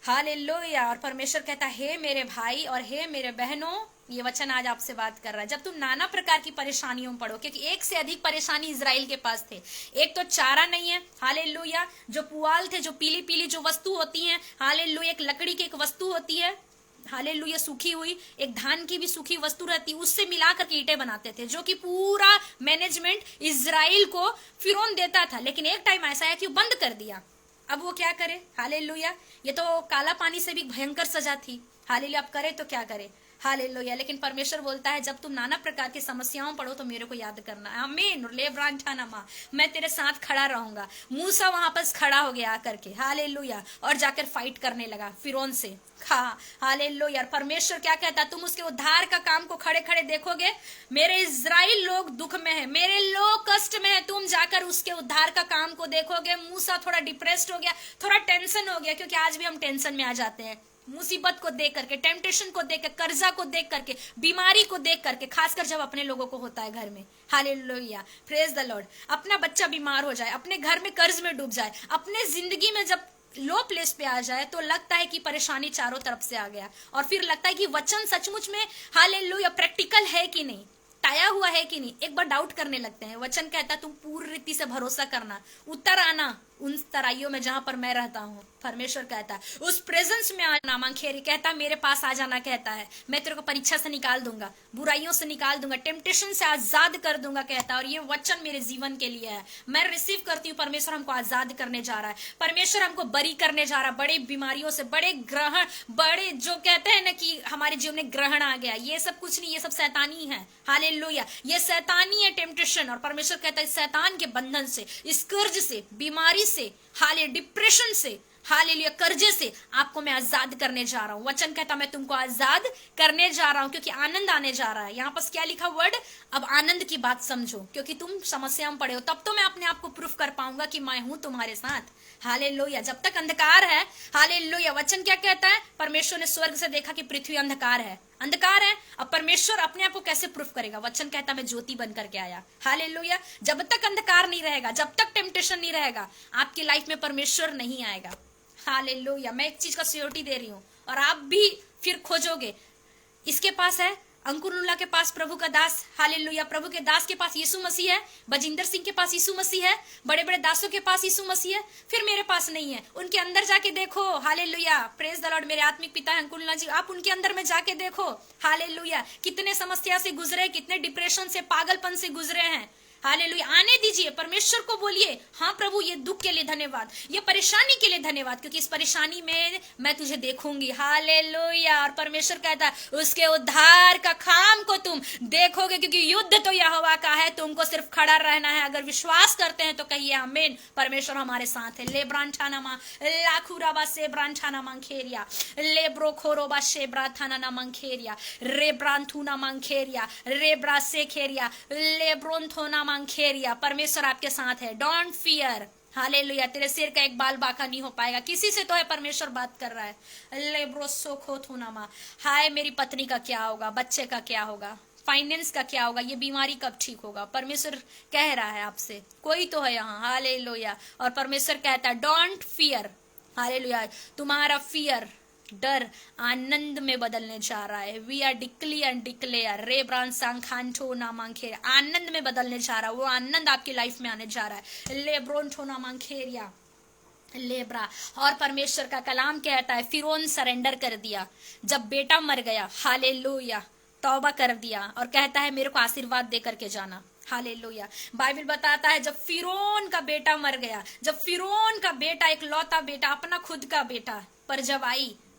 हालेलुया। और परमेश्वर कहता है हे मेरे भाई और हे मेरे बहनों, ये वचन आज आपसे बात कर रहा है, जब तुम नाना प्रकार की परेशानियों में पड़ो, क्योंकि एक से अधिक परेशानी इजराइल के पास थे। एक तो चारा नहीं है, हालेलुया, जो पुआल थे, जो पीली पीली जो वस्तु होती है, हालेलुया, एक लकड़ी की एक वस्तु होती है, हालेलुया, सूखी हुई, एक धान की भी सूखी वस्तु रहती, उससे मिला करके ईंटें बनाते थे, जो कि पूरा मैनेजमेंट इजराइल को फिरौन देता था। लेकिन एक टाइम ऐसा है कि वो बंद कर दिया। अब वो क्या करे? हालेलुया। ये तो काला पानी से भी भयंकर सजा थी। हालेलुया। अब करे तो क्या करे? हालेलुया। लेकिन परमेश्वर बोलता है जब तुम नाना प्रकार की समस्याओं पड़ो तो मेरे को याद करना। आमीन। मैं तेरे साथ खड़ा रहूंगा। मूसा वहां पर खड़ा हो गया आकर के, हालेलुया, और जाकर फाइट करने लगा फिरौन से। हालेलुया। परमेश्वर क्या कहता? तुम उसके उद्धार का काम को खड़े खड़े देखोगे। मेरे इजराइल लोग दुख में है, मेरे लोग कष्ट में है, तुम जाकर उसके उद्धार का काम को देखोगे। मूसा थोड़ा डिप्रेस्ड हो गया, थोड़ा टेंशन हो गया, क्योंकि आज भी हम टेंशन में आ जाते हैं, मुसीबत को देख करके, टेम्पटेशन को देख करके, कर्जा को देख करके, बीमारी को देख करके, खासकर जब अपने लोगों को होता है घर में। Hallelujah, praise the Lord. अपना बच्चा बीमार हो जाए, अपने घर में कर्ज में डूब जाए, अपने जिंदगी में जब लो प्लेस पे आ जाए, तो लगता है कि परेशानी चारों तरफ से आ गया, और फिर लगता है कि वचन सचमुच में हालेलुया प्रैक्टिकल है कि नहीं, टाया हुआ है कि नहीं, एक बार डाउट करने लगते हैं। वचन कहता तुम पूरी रीति से भरोसा करना, उतर आना उन तराइयों में जहां पर मैं रहता हूँ। परमेश्वर कहता है उस प्रेजेंस में आना। मांखेरी कहता मेरे पास आ जाना, कहता है मैं तेरे को परीक्षा से निकाल दूंगा, बुराइयों से निकाल दूंगा, टेम्पटेशन से आजाद कर दूंगा, कहता है। और ये वचन मेरे जीवन के लिए है, मैं रिसीव करती हूँ। परमेश्वर हमको आजाद करने जा रहा है, परमेश्वर हमको बरी करने जा रहा है बड़े बीमारियों से, बड़े ग्रहण, बड़े जो कहते हैं ना कि हमारे जीवन में ग्रहण आ गया, ये सब कुछ नहीं, ये सब शैतानी है। हालेलुया, ये शैतानी है टेम्पटेशन। और परमेश्वर कहता है शैतान के बंधन से, इस कर्ज से, बीमारी से, हाले डिप्रेशन से, हालेलुया, कर्जे से आपको मैं आजाद करने जा रहा हूं। वचन कहता मैं तुमको आजाद करने जा रहा हूं, क्योंकि आनंद आने जा रहा है। यहां पर क्या लिखा वर्ड? अब आनंद की बात समझो, क्योंकि तुम समस्या में पड़े हो, तब तो मैं अपने आप को प्रूफ कर पाऊंगा कि मैं हूं तुम्हारे साथ। हालेलुया। जब तक अंधकार है, हालेलुया, वचन क्या कहता है? परमेश्वर ने स्वर्ग से देखा कि पृथ्वी अंधकार है, अंधकार है। अब परमेश्वर अपने आप को कैसे प्रूफ करेगा? वचन कहता मैं ज्योति बन करके आया। हालेलुया। जब तक अंधकार नहीं रहेगा, जब तक टेम्पटेशन नहीं रहेगा, आपकी लाइफ में परमेश्वर नहीं आएगा। हालेलुया। मैं एक चीज का सियोरिटी दे रही हूं, और आप भी फिर खोजोगे। इसके पास है अंकुरुल्ला के पास प्रभु का दास, हालेलुया, प्रभु के दास के पास यीशु मसीह है, बजिंदर सिंह के पास यीशु मसीह है, बड़े बड़े दासों के पास यीशु मसीह है, फिर मेरे पास नहीं है। उनके अंदर जाके देखो, हालेलुया, प्रेज द लॉर्ड। मेरे आत्मिक पिता है अंकुरुल्ला जी, आप उनके अंदर में जाके देखो, हालेलुया, कितने समस्या से गुजरे, कितने डिप्रेशन से, पागलपन से गुजरे हैं। हालेलुया, आने दीजिए, परमेश्वर को बोलिए, हाँ प्रभु ये दुख के लिए धन्यवाद, ये परेशानी के लिए धन्यवाद, क्योंकि इस परेशानी में मैं तुझे देखूंगी। हालेलुया। और परमेश्वर कहता है उसके उद्धार का काम को तुम देखोगे, क्योंकि युद्ध तो यहोवा का है, तुमको सिर्फ खड़ा रहना है। अगर विश्वास करते हैं तो कहिए आमीन, परमेश्वर हमारे साथ है। ले ब्रांठानामा लाखुराबा से ब्रांठाना मंखेरिया, ले ब्रोखोरोबा से ब्राथाना मंखेरिया, रे ब्रांथुना मंखेरिया, रे ब्रासे खेरिया, ले ब्रोंथोना मंखेरिया। परमेश्वर आपके साथ है, डोंट फियर। हालेलुया। तेरे सिर का एक बाल बाका नहीं हो पाएगा, किसी से तो है परमेश्वर बात कर रहा है। ले ब्रोसो खोथुनामा, हाय मेरी पत्नी का क्या होगा, बच्चे का क्या होगा, फाइनेंस का क्या होगा, ये बीमारी कब ठीक होगा। परमेश्वर कह रहा है आपसे, कोई तो है यहाँ। हालेलुया। और परमेश्वर कहता है डोंट फियर। हालेलुया। तुम्हारा फियर, डर आनंद में बदलने जा रहा है। वी आर डिक्लेयर रे ब्रांड सांखांठो नामांखेर, आनंद में बदलने जा रहा है। वो आनंद आपकी लाइफ में आने जा रहा है। ले ब्रोंठो नामांखेरिया लेब्रा। और परमेश्वर का कलाम कहता है फिरौन सरेंडर कर दिया जब बेटा मर गया। हालेलुया। तौबा कर दिया और कहता है मेरे को आशीर्वाद दे करके जाना। हालेलुया। बाइबल बताता है जब फिरौन का बेटा मर गया, जब फिरौन का बेटा, एक लौता बेटा, अपना खुद का बेटा, पर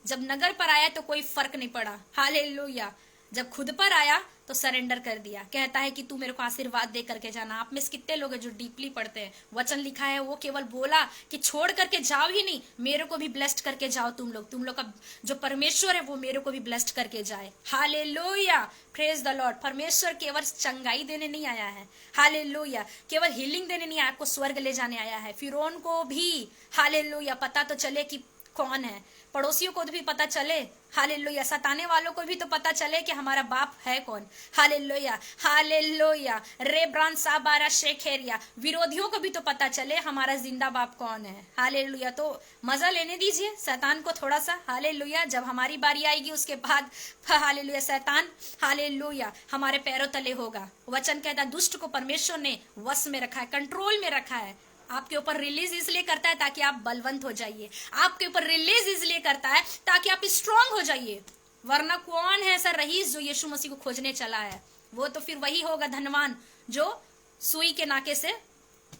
जब नगर पर आया तो कोई फर्क नहीं पड़ा। हालेलुया। जब खुद पर आया तो सरेंडर कर दिया, कहता है कि तू मेरे को आशीर्वाद दे करके जाना। आप में से कितने लोग हैं जो डीपली पढ़ते हैं, वचन लिखा है, वो केवल बोला कि छोड़ करके जाओ ही नहीं, मेरे को भी ब्लेस्ड करके जाओ। तुम लोग का जो परमेश्वर है वो मेरे को भी ब्लेस्ड करके जाए। हालेलुया। Praise the lord. परमेश्वर केवल चंगाई देने नहीं आया है, हालेलुया, केवल हीलिंग देने नहीं आया, आपको स्वर्ग ले जाने आया है। फिरौन को भी हालेलुया पता तो चले कि कौन है, पड़ोसियों को भी पता चले। हालेलुया। सताने वालों को भी तो पता चले कि हमारा बाप है कौन। हालेलुया। हालेलुया। रे ब्रांड साबारा शेखेरिया, विरोधियों को भी तो पता चले हमारा जिंदा बाप कौन है। हालेलुया। तो मजा लेने दीजिए शैतान को थोड़ा सा। हालेलुया। जब हमारी बारी आएगी उसके बाद हालेलुया शैतान हालेलुया हमारे पैरों तले होगा। वचन कहता है दुष्ट को परमेश्वर ने वश में रखा है, कंट्रोल में रखा है। आपके ऊपर रिलीज इसलिए करता है ताकि आप बलवंत हो जाइए, आपके ऊपर रिलीज इसलिए करता है ताकि आप स्ट्रांग हो जाइए। वरना कौन है ऐसा रईस जो यीशु मसीह को खोजने चला है? वो तो फिर वही होगा धनवान जो सुई के नाके से।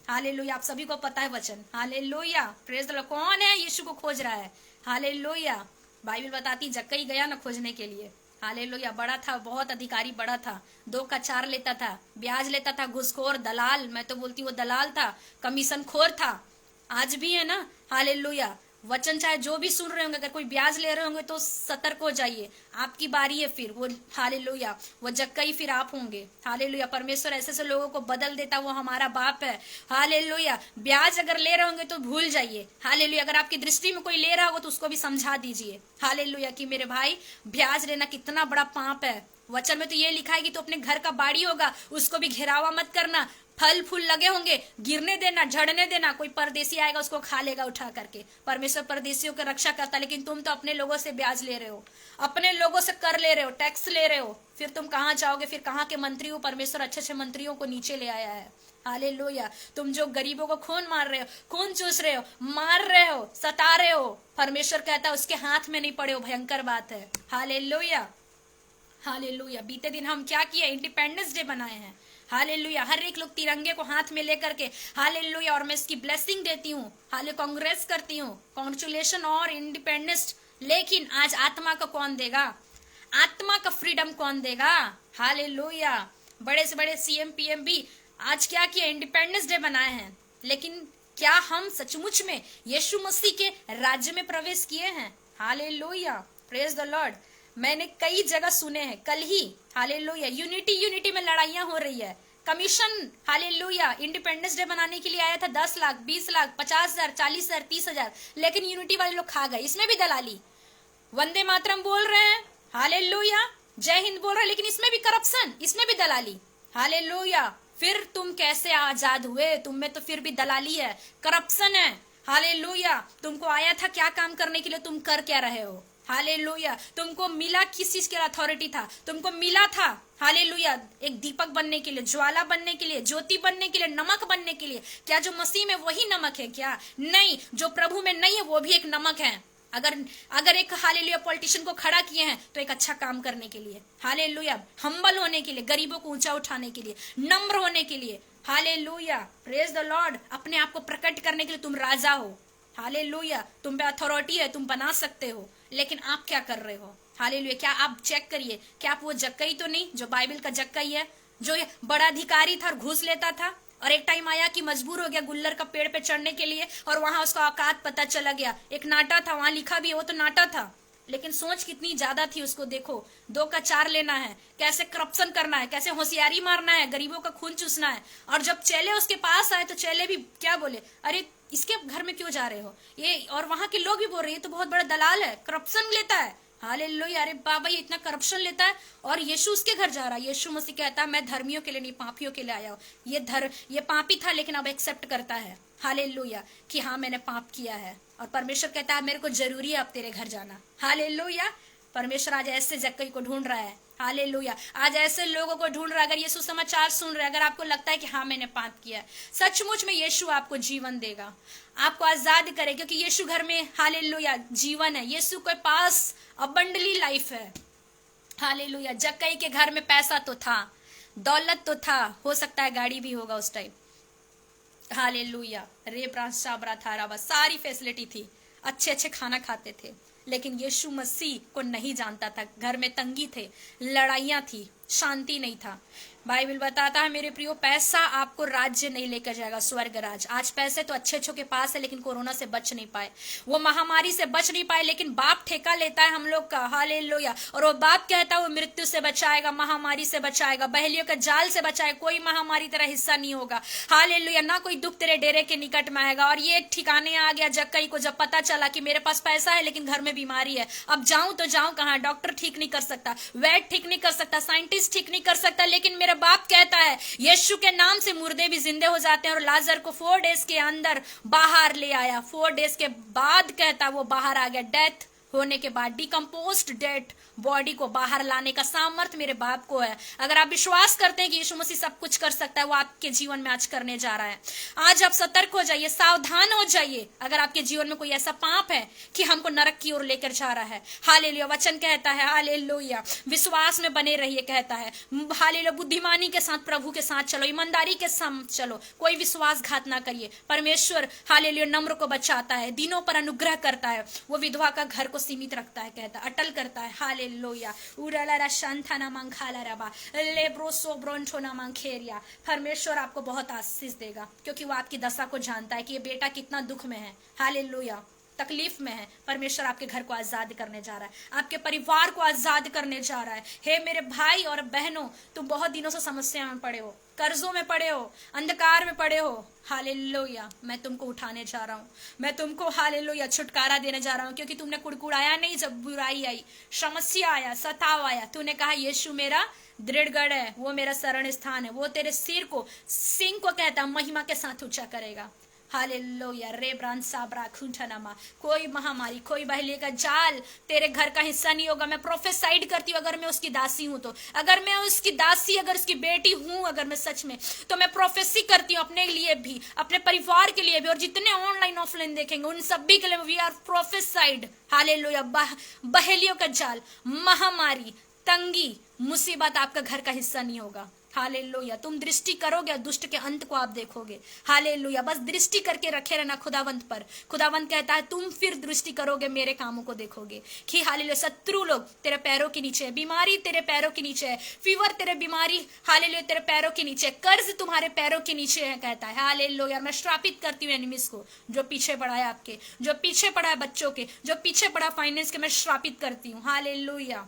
हालेलुया। आप सभी को पता है वचन। हालेलुया। Praise the Lord. कौन है यीशु को खोज रहा है? हालेलुया। बाइबल बताती जक्कई गया ना खोजने के लिए। हालेलुया। बड़ा था, बहुत अधिकारी बड़ा था, 2 का 4 लेता था, ब्याज लेता था, घुसखोर दलाल, मैं तो बोलती वो दलाल था, कमीशन खोर था। आज भी है ना। हालेलुया। वचन चाहे जो भी सुन रहे होंगे, अगर कोई ब्याज ले रहे होंगे तो सतर्क हो जाइए, आपकी बारी है फिर वो। हालेलुया। वो जक्कई फिर आप होंगे। हालेलुया। परमेश्वर ऐसे ऐसे लोगों को बदल देता, वो हमारा बाप है। हालेलुया। ब्याज अगर ले रहे होंगे तो भूल जाइए। हालेलुया। अगर आपकी दृष्टि में कोई ले रहा होगा तो उसको भी समझा दीजिए। हालेलुया कि मेरे भाई ब्याज लेना कितना बड़ा पाप है। वचन में तो ये लिखा है कि तो अपने घर का बाड़ी होगा उसको भी घेरावा मत करना, फल फूल लगे होंगे गिरने देना, झड़ने देना, कोई परदेसी आएगा उसको खा लेगा उठा करके। परमेश्वर परदेसियों की रक्षा करता, लेकिन तुम तो अपने लोगों से ब्याज ले रहे हो, अपने लोगों से कर ले रहे हो, टैक्स ले रहे हो, फिर तुम कहाँ जाओगे? फिर कहाँ के मंत्री हो? परमेश्वर अच्छे अच्छे मंत्रियों को नीचे ले आया है। हालेलुया। तुम जो गरीबों को खून मार रहे हो, खून चूस रहे हो, मार रहे हो, सता रहे हो, परमेश्वर कहता है उसके हाथ में नहीं पड़े हो। भयंकर बात है। हालेलुया। हालेलुया। बीते दिन हम क्या किए? इंडिपेंडेंस डे बनाए हैं। हालेलुया। हर एक लोग तिरंगे को हाथ में लेकर के, हालेलुया, और मैं इसकी ब्लेसिंग देती हूँ, हाले कांग्रेस करती हूँ, कॉन्ग्रेचुलेशन और इंडिपेंडेंस। लेकिन आज आत्मा का कौन देगा? आत्मा का फ्रीडम कौन देगा? हालेलुया। बड़े से बड़े सीएम पीएम भी आज क्या किया? इंडिपेंडेंस डे बनाए हैं। लेकिन क्या हम सचमुच में यीशु मसीह के राज्य में प्रवेश किए हैं? हालेलुया। Praise the Lord. मैंने कई जगह सुने हैं, कल ही हालेलुया यूनिटी में लड़ाइयां हो रही है। कमीशन हालेलुया इंडिपेंडेंस डे बनाने के लिए आया था 10 लाख, 20 लाख, 50,000, 40,000, 30,000, लेकिन यूनिटी वाले लोग खा गए। इसमें भी दलाली। वंदे मातरम बोल रहे हैं, हालेलुया, जय हिंद बोल रहे हैं, लेकिन इसमें भी करप्शन, इसमें भी दलाली। हालेलुया। फिर तुम कैसे आजाद हुए? तुम में तो फिर भी दलाली है, करप्शन है। हालेलुया। तुमको आया था क्या काम करने के लिए? तुम कर क्या रहे हो? हालेलुया। तुमको मिला किस चीज के अथॉरिटी था? तुमको मिला था हालेलुया एक दीपक बनने के लिए, ज्वाला बनने के लिए, ज्योति बनने के लिए, नमक बनने के लिए। क्या जो मसीह में वही नमक है क्या? नहीं। जो प्रभु में नहीं है वो भी एक नमक है। अगर अगर एक हालेलुया पॉलिटिशियन को खड़ा किए हैं तो एक अच्छा काम करने के लिए, हालेलुया हम्बल होने के लिए, गरीबों को ऊंचा उठाने के लिए, नम्र होने के लिए, हालेलुया प्रेज द लॉर्ड, अपने आप को प्रकट करने के लिए तुम राजा हो, हालेलुया तुम पे अथॉरिटी है, तुम बना सकते हो। लेकिन आप क्या कर रहे हो? हालेलुया क्या आप चेक करिए, क्या आप वो जक्कई तो नहीं जो बाइबल का जक्कई है, जो बड़ा अधिकारी था और घूस लेता था, और एक टाइम आया कि मजबूर हो गया गुल्लर का पेड़ पे चढ़ने के लिए, और वहां उसका औकात पता चला गया। एक नाटा था, वहां लिखा भी है, वो तो नाटा था, लेकिन सोच कितनी ज्यादा थी उसको। देखो 2 का 4 लेना है, कैसे करप्शन करना है, कैसे होशियारी मारना है, गरीबों का खून चूसना है। और जब चेले उसके पास आए तो चेले भी क्या बोले, अरे इसके घर में क्यों जा रहे हो ये, और वहां के लोग भी बोल रहे हैं ये तो बहुत बड़ा दलाल है, करप्शन लेता है, हालेलुया अरे बाबा ये इतना करप्शन लेता है, और यीशु उसके घर जा रहा है। यीशु मसीह कहता है मैं धर्मियों के लिए नहीं पापियों के लिए आया हूं। ये पापी था लेकिन अब एक्सेप्ट करता है, हालेलुया कि हाँ मैंने पाप किया है, और परमेश्वर कहता है मेरे को जरूरी है अब तेरे घर जाना, हालेलुया। परमेश्वर आज ऐसे जक्कई को ढूंढ रहा है, हालेलुया आज ऐसे लोगों को ढूंढ रहा है। अगर ये सुसमाचार सुन रहे, अगर आपको लगता है कि हाँ मैंने पाप किया है, सचमुच में यीशु आपको जीवन देगा, आपको आजाद करे, क्योंकि यीशु घर में हालेलुया जीवन है, यीशु के पास अबंडली लाइफ है, हालेलुया। जक्कई के घर में पैसा तो था, दौलत तो था, हो सकता है गाड़ी भी होगा उस टाइम, हालेलुया रेब्रा शाबरा थाराबा सारी फैसिलिटी थी, अच्छे अच्छे खाना खाते थे, लेकिन यीशु मसीह को नहीं जानता था। घर में तंगी थे, लड़ाइयां थी, शांति नहीं था। बाइबल बताता है मेरे प्रियो पैसा आपको राज्य नहीं लेकर जाएगा, स्वर्ग राज। आज पैसे तो अच्छे अच्छों के पास है लेकिन कोरोना से बच नहीं पाए, वो महामारी से बच नहीं पाए, लेकिन बाप ठेका लेता है हम लोग का, हालेलुया। और वो बाप कहता है वो मृत्यु से बचाएगा, महामारी से बचाएगा, बहलियों के जाल से बचाएगा, कोई महामारी तेरा हिस्सा नहीं होगा, हालेलुया। ना कोई दुख तेरे डेरे के निकट में आएगा। और ये ठिकाने आ गया जक्कई को, जब पता चला कि मेरे पास पैसा है लेकिन घर में बीमारी है, अब जाऊं तो जाऊं कहां, डॉक्टर ठीक नहीं कर सकता, वैद्य ठीक नहीं कर सकता, साइंटिस्ट ठीक नहीं कर सकता, लेकिन मेरा बाप कहता है यीशु के नाम से मुर्दे भी जिंदे हो जाते हैं। और लाजर को 4 डेज के अंदर बाहर ले आया, 4 डेज के बाद कहता वो बाहर आ गया, डेथ होने के बाद डिकम्पोज्ड डेड बॉडी को बाहर लाने का सामर्थ्य मेरे बाप को है। अगर आप विश्वास करते हैं कि यीशु मसीह सब कुछ कर सकता है, वो आपके जीवन में आज करने जा रहा है। आज आप सतर्क हो जाइए, सावधान हो जाइए। अगर आपके जीवन में कोई ऐसा पाप है कि हमको नरक की ओर लेकर जा रहा है, हालेलुया वचन कहता है, हालेलुया विश्वास में बने रहिए, कहता है हालेलुया बुद्धिमानी के साथ प्रभु के साथ चलो, ईमानदारी के साथ चलो, कोई विश्वासघात ना करिए। परमेश्वर हालेलुया नम्र को बचाता है, दिनों पर अनुग्रह करता है, वो विधवा का घर को सीमित रखता है, कहता अटल करता है, हालेलुया उराला शांथाना मंखाला रबा लेब्रोसो ब्रोंठोना मंखेरिया। परमेश्वर आपको बहुत आशीष देगा, क्योंकि वो आपकी दशा को जानता है कि ये बेटा कितना दुख में है, हालेलुया तकलीफ में है। परमेश्वर आपके घर को आजाद करने जा रहा है, आपके परिवार को आजाद करने जा रहा है। हे मेरे भाई और बहनों, तुम बहुत दिनों से समस्या में पड़े हो, कर्जों में पड़े हो, अंधकार में पड़े हो, हालेलुया मैं तुमको उठाने जा रहा हूं, मैं तुमको हालेलुया छुटकारा देने जा रहा हूं। क्योंकि तुमने कुड़कुड़ाया नहीं, जब बुराई आई, समस्या आया, सताव आया, तूने कहा यीशु मेरा दृढ़गढ़ है, वो मेरा शरण स्थान है, वो तेरे सिर को सिंह को कहता महिमा के साथ ऊंचा करेगा, हालेलुया रेब्रान साबरा खुंठनामा। कोई महामारी, कोई बहलिए का जाल तेरे घर का हिस्सा नहीं होगा। मैं प्रोफेसाइड करती हूँ, अगर मैं उसकी दासी हूं तो, अगर मैं उसकी दासी, अगर उसकी बेटी हूं, अगर मैं सच में, तो मैं प्रोफेसी करती हूँ अपने लिए भी, अपने परिवार के लिए भी, और जितने ऑनलाइन ऑफलाइन देखेंगे उन सभी के लिए वी आर प्रोफेसाइड, हालेलुया। बहेलियों का जाल, महामारी, तंगी, मुसीबत आपका घर का हिस्सा नहीं होगा, हालेलुया। तुम दृष्टि करोगे, दुष्ट के अंत को आप देखोगे, हालेलुया। बस दृष्टि करके रखे रहना खुदावंत पर। खुदावंत कहता है तुम फिर दृष्टि करोगे, मेरे कामों को देखोगे कि हालेलुया शत्रु लोग तेरे पैरों के नीचे है, बीमारी तेरे पैरों के नीचे है, फीवर तेरे बीमारी हालेलुया तेरे पैरों के नीचे, कर्ज तुम्हारे पैरों के नीचे है, कहता है हालेलुया। मैं श्रापित करती हूँ एनिमीज को, जो पीछे पड़ा है आपके, जो पीछे पड़ा है बच्चों के, जो पीछे पड़ा फाइनेंस के, मैं श्रापित करती हूँ, hallelujah.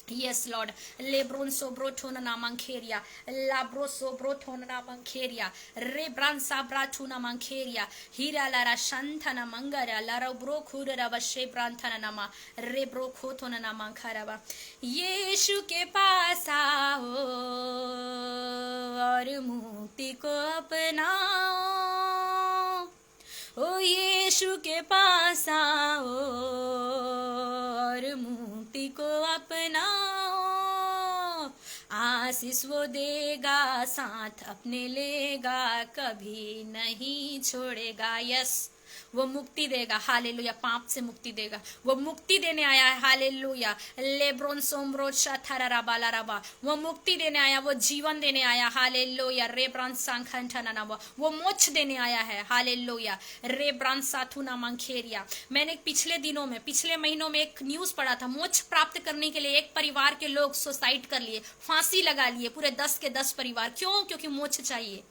Yes, Lord. Lebron sobro tona na mankeria. Labro sobro tona na mankeria. Rebran sabra tuna mankeria. Hira la ra shantana mangara. La ra bro kura ra shebran tana nama. Rebro khotona na mankara ba. यीशु के पास आओ और मुक्ति को अपनाओ, ओ यीशु के पास आओ और मुक्ति को अपनाओ। आशीष वो देगा, साथ अपने लेगा, कभी नहीं छोड़ेगा। यस वो मुक्ति देगा, हालेलुया, पाप से मुक्ति देगा, वो मुक्ति देने आया है, हालेलुया, लेब्रोन सोमरो शाथारा बाला रबा, वो मुक्ति देने आया, वो जीवन देने आया, हालेलुया, रेब्रान सांखंठना, वो मोक्ष देने आया है, हालेलुया, रेब्रान साथुना मंखेरिया। मैंने पिछले दिनों में, पिछले महीनों में एक न्यूज पढ़ा था, मोक्ष प्राप्त करने के लिए एक परिवार के लोग सुसाइड कर लिए, फांसी लगा लिए, पूरे 10 के 10 परिवार। क्यों? क्योंकि मोक्ष चाहिए,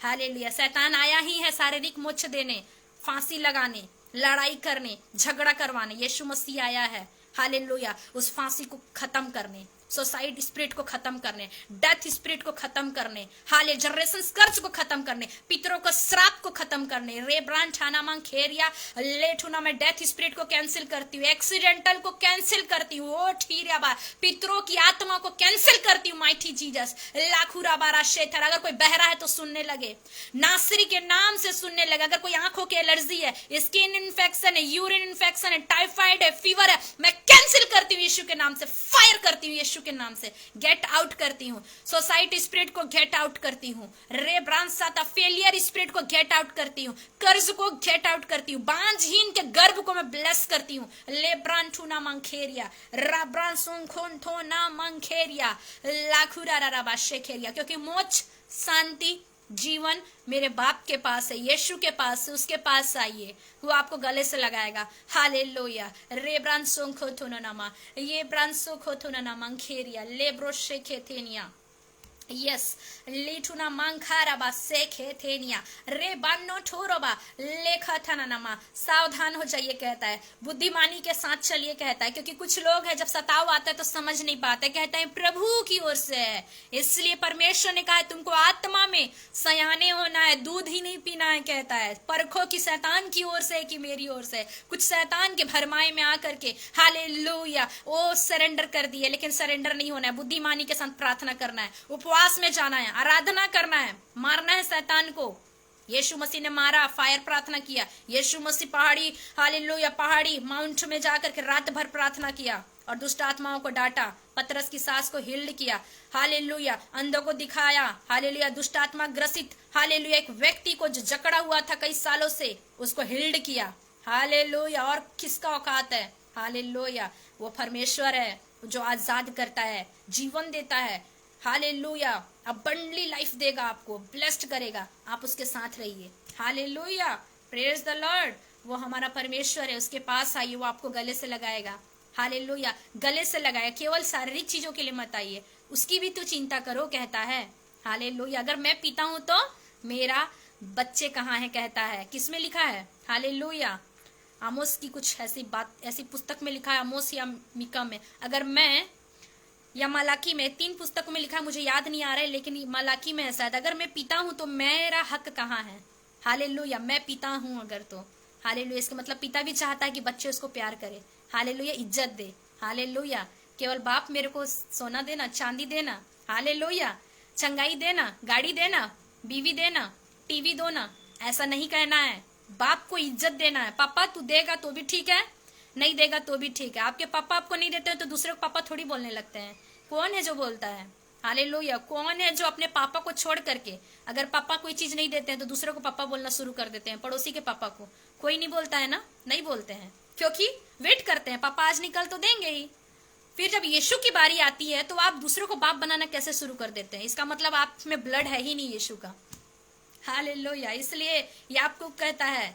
हालेलुया। शैतान आया ही है शारीरिक मोक्ष देने, फांसी लगाने, लड़ाई करने, झगड़ा करवाने। यीशु मसीह आया है, हालेलुया, उस फांसी को खत्म करने, सुसाइड स्पिरिट को खत्म करने, डेथ स्पिरिट को खत्म करने, हाले जनरेशन कर्ज को खत्म करने, पितरों को श्राप को खत्म करने। रेब्रान ठाना मांग खेरिया लेठुना, मैं डेथ स्पिरिट को कैंसिल करती हूँ, एक्सीडेंटल को कैंसिल करती हूँ, ओ ठीरिया बार पितरों की आत्मा को कैंसिल करती हूँ, माइटी जीसस। लाखुरा बारा शेथर, अगर कोई बहरा है तो सुनने लगे, नासरी के नाम से सुनने लगे। अगर कोई आंखों की एलर्जी है, स्किन इन्फेक्शन है, यूरिन इन्फेक्शन है, टाइफाइड है, फीवर है, मैं कैंसिल करती हूँ यीशु के नाम से, फायर करती हूँ यीशु के नाम से, गेट आउट करती हूँ। सोसाइटी स्पिरिट को गेट आउट करती हूँ, रे ब्रांच साता फेलियर स्पिरिट को गेट आउट करती हूँ, कर्ज को गेट आउट करती हूँ, बांझहीन के गर्भ को मैं ब्लेस करती हूँ। ले ब्रांठूना मंखेरिया, राब्रान सुंखोन थोना मंखेरिया, लाखुरा राबा शेखेरिया, क्योंकि मोक्ष, शांति, जीवन मेरे बाप के पास है, यीशु के पास है, उसके पास आइए, वो आपको गले से लगाएगा, हालेलुया। रे ब्रांसो खोथोनामा, ये ब्रांसो खोथोनामा खेरिया, लेब्रो शेखेथेनिया, यस, लीठुना मंखाराबा सेखेथेनिया, रे बानो ठोरोबा लेखथनामा। सावधान हो जाइए कहता है, बुद्धिमानी के साथ चलिए कहता है, क्योंकि कुछ लोग हैं जब सताव आता है तो समझ नहीं पाते, कहते हैं प्रभु की ओर से है। इसलिए परमेश्वर ने कहा है तुमको आत्मा में सयाने होना है, दूध ही नहीं पीना है, कहता है। परखो कि शैतान की ओर से है कि मेरी ओर से। कुछ शैतान के भरमाए में आकर के हालेलुया वो सरेंडर कर दिए, लेकिन सरेंडर नहीं होना है, बुद्धिमानी के साथ प्रार्थना करना है, उपवास में जाना है, आराधना करना है, मारना है शैतान को। यीशु मसीह ने मारा, फायर प्रार्थना किया। यीशु मसीह पहाड़ी, हालेलुया, पहाड़ी माउंट में जाकर के रात भर प्रार्थना किया और दुष्ट आत्माओं को डांटा, पतरस की सांस को हील्ड किया, हालेलुया, अंधों को दिखाया, हालेलुया, दुष्ट आत्मा ग्रसित, हालेलुया, एक व्यक्ति को जो जकड़ा हुआ था कई सालों से, उसको हील्ड किया, हालेलुया। और किसका औकात है? हालेलुया, वो परमेश्वर है जो आजाद करता है, जीवन देता है, हालेलुया, अबंडली लाइफ देगा आपको, ब्लेस्ड करेगा, आप उसके साथ रहिए, हालेलुया, प्रेज द लॉर्ड। वो हमारा परमेश्वर है, उसके पास आइए, वो आपको गले से लगाएगा, हालेलुया, गले से लगाएगा। केवल शारीरिक चीजों के लिए मत आइए, उसकी भी तो चिंता करो, कहता है, हालेलुया। अगर मैं पीता हूं तो मेरा बच्चे कहाँ है, कहता है। किसमें लिखा है? हालेलुया, आमोस की कुछ ऐसी बात, ऐसी पुस्तक में लिखा है, आमोस या मीका में, अगर मैं, या मलाकी में, 3 पुस्तकों में लिखा है, मुझे याद नहीं आ रहा है, लेकिन मलाकी में है शायद, अगर मैं पीता हूं तो मेरा हक कहाँ है, हालेलुया, मैं पीता हूं अगर तो, हालेलुया, इसका मतलब पिता भी चाहता है कि बच्चे उसको प्यार करे, हालेलुया, इज्जत दे, हालेलुया। केवल बाप मेरे को सोना देना, चांदी देना, हालेलुया, चंगाई देना, गाड़ी देना, बीवी देना, टीवी दो ना, ऐसा नहीं कहना है। बाप को इज्जत देना है। पापा तू देगा तो भी ठीक है, नहीं देगा तो भी ठीक है। आपके पापा आपको नहीं देते हैं तो दूसरे को पापा थोड़ी बोलने लगते हैं। कौन है जो बोलता है? हालेलुया, कौन है जो अपने पापा को छोड़ करके, अगर पापा कोई चीज नहीं देते हैं तो दूसरे को पापा बोलना शुरू कर देते हैं? पड़ोसी के पापा को कोई नहीं बोलता है ना, नहीं बोलते हैं, क्योंकि वेट करते हैं, पापा आज निकल तो देंगे ही। फिर जब यीशु की बारी आती है तो आप दूसरों को बाप बनाना कैसे शुरू कर देते हैं? इसका मतलब आप में ब्लड है ही नहीं यीशु का, हालेलुया। इसलिए याकूब कहता है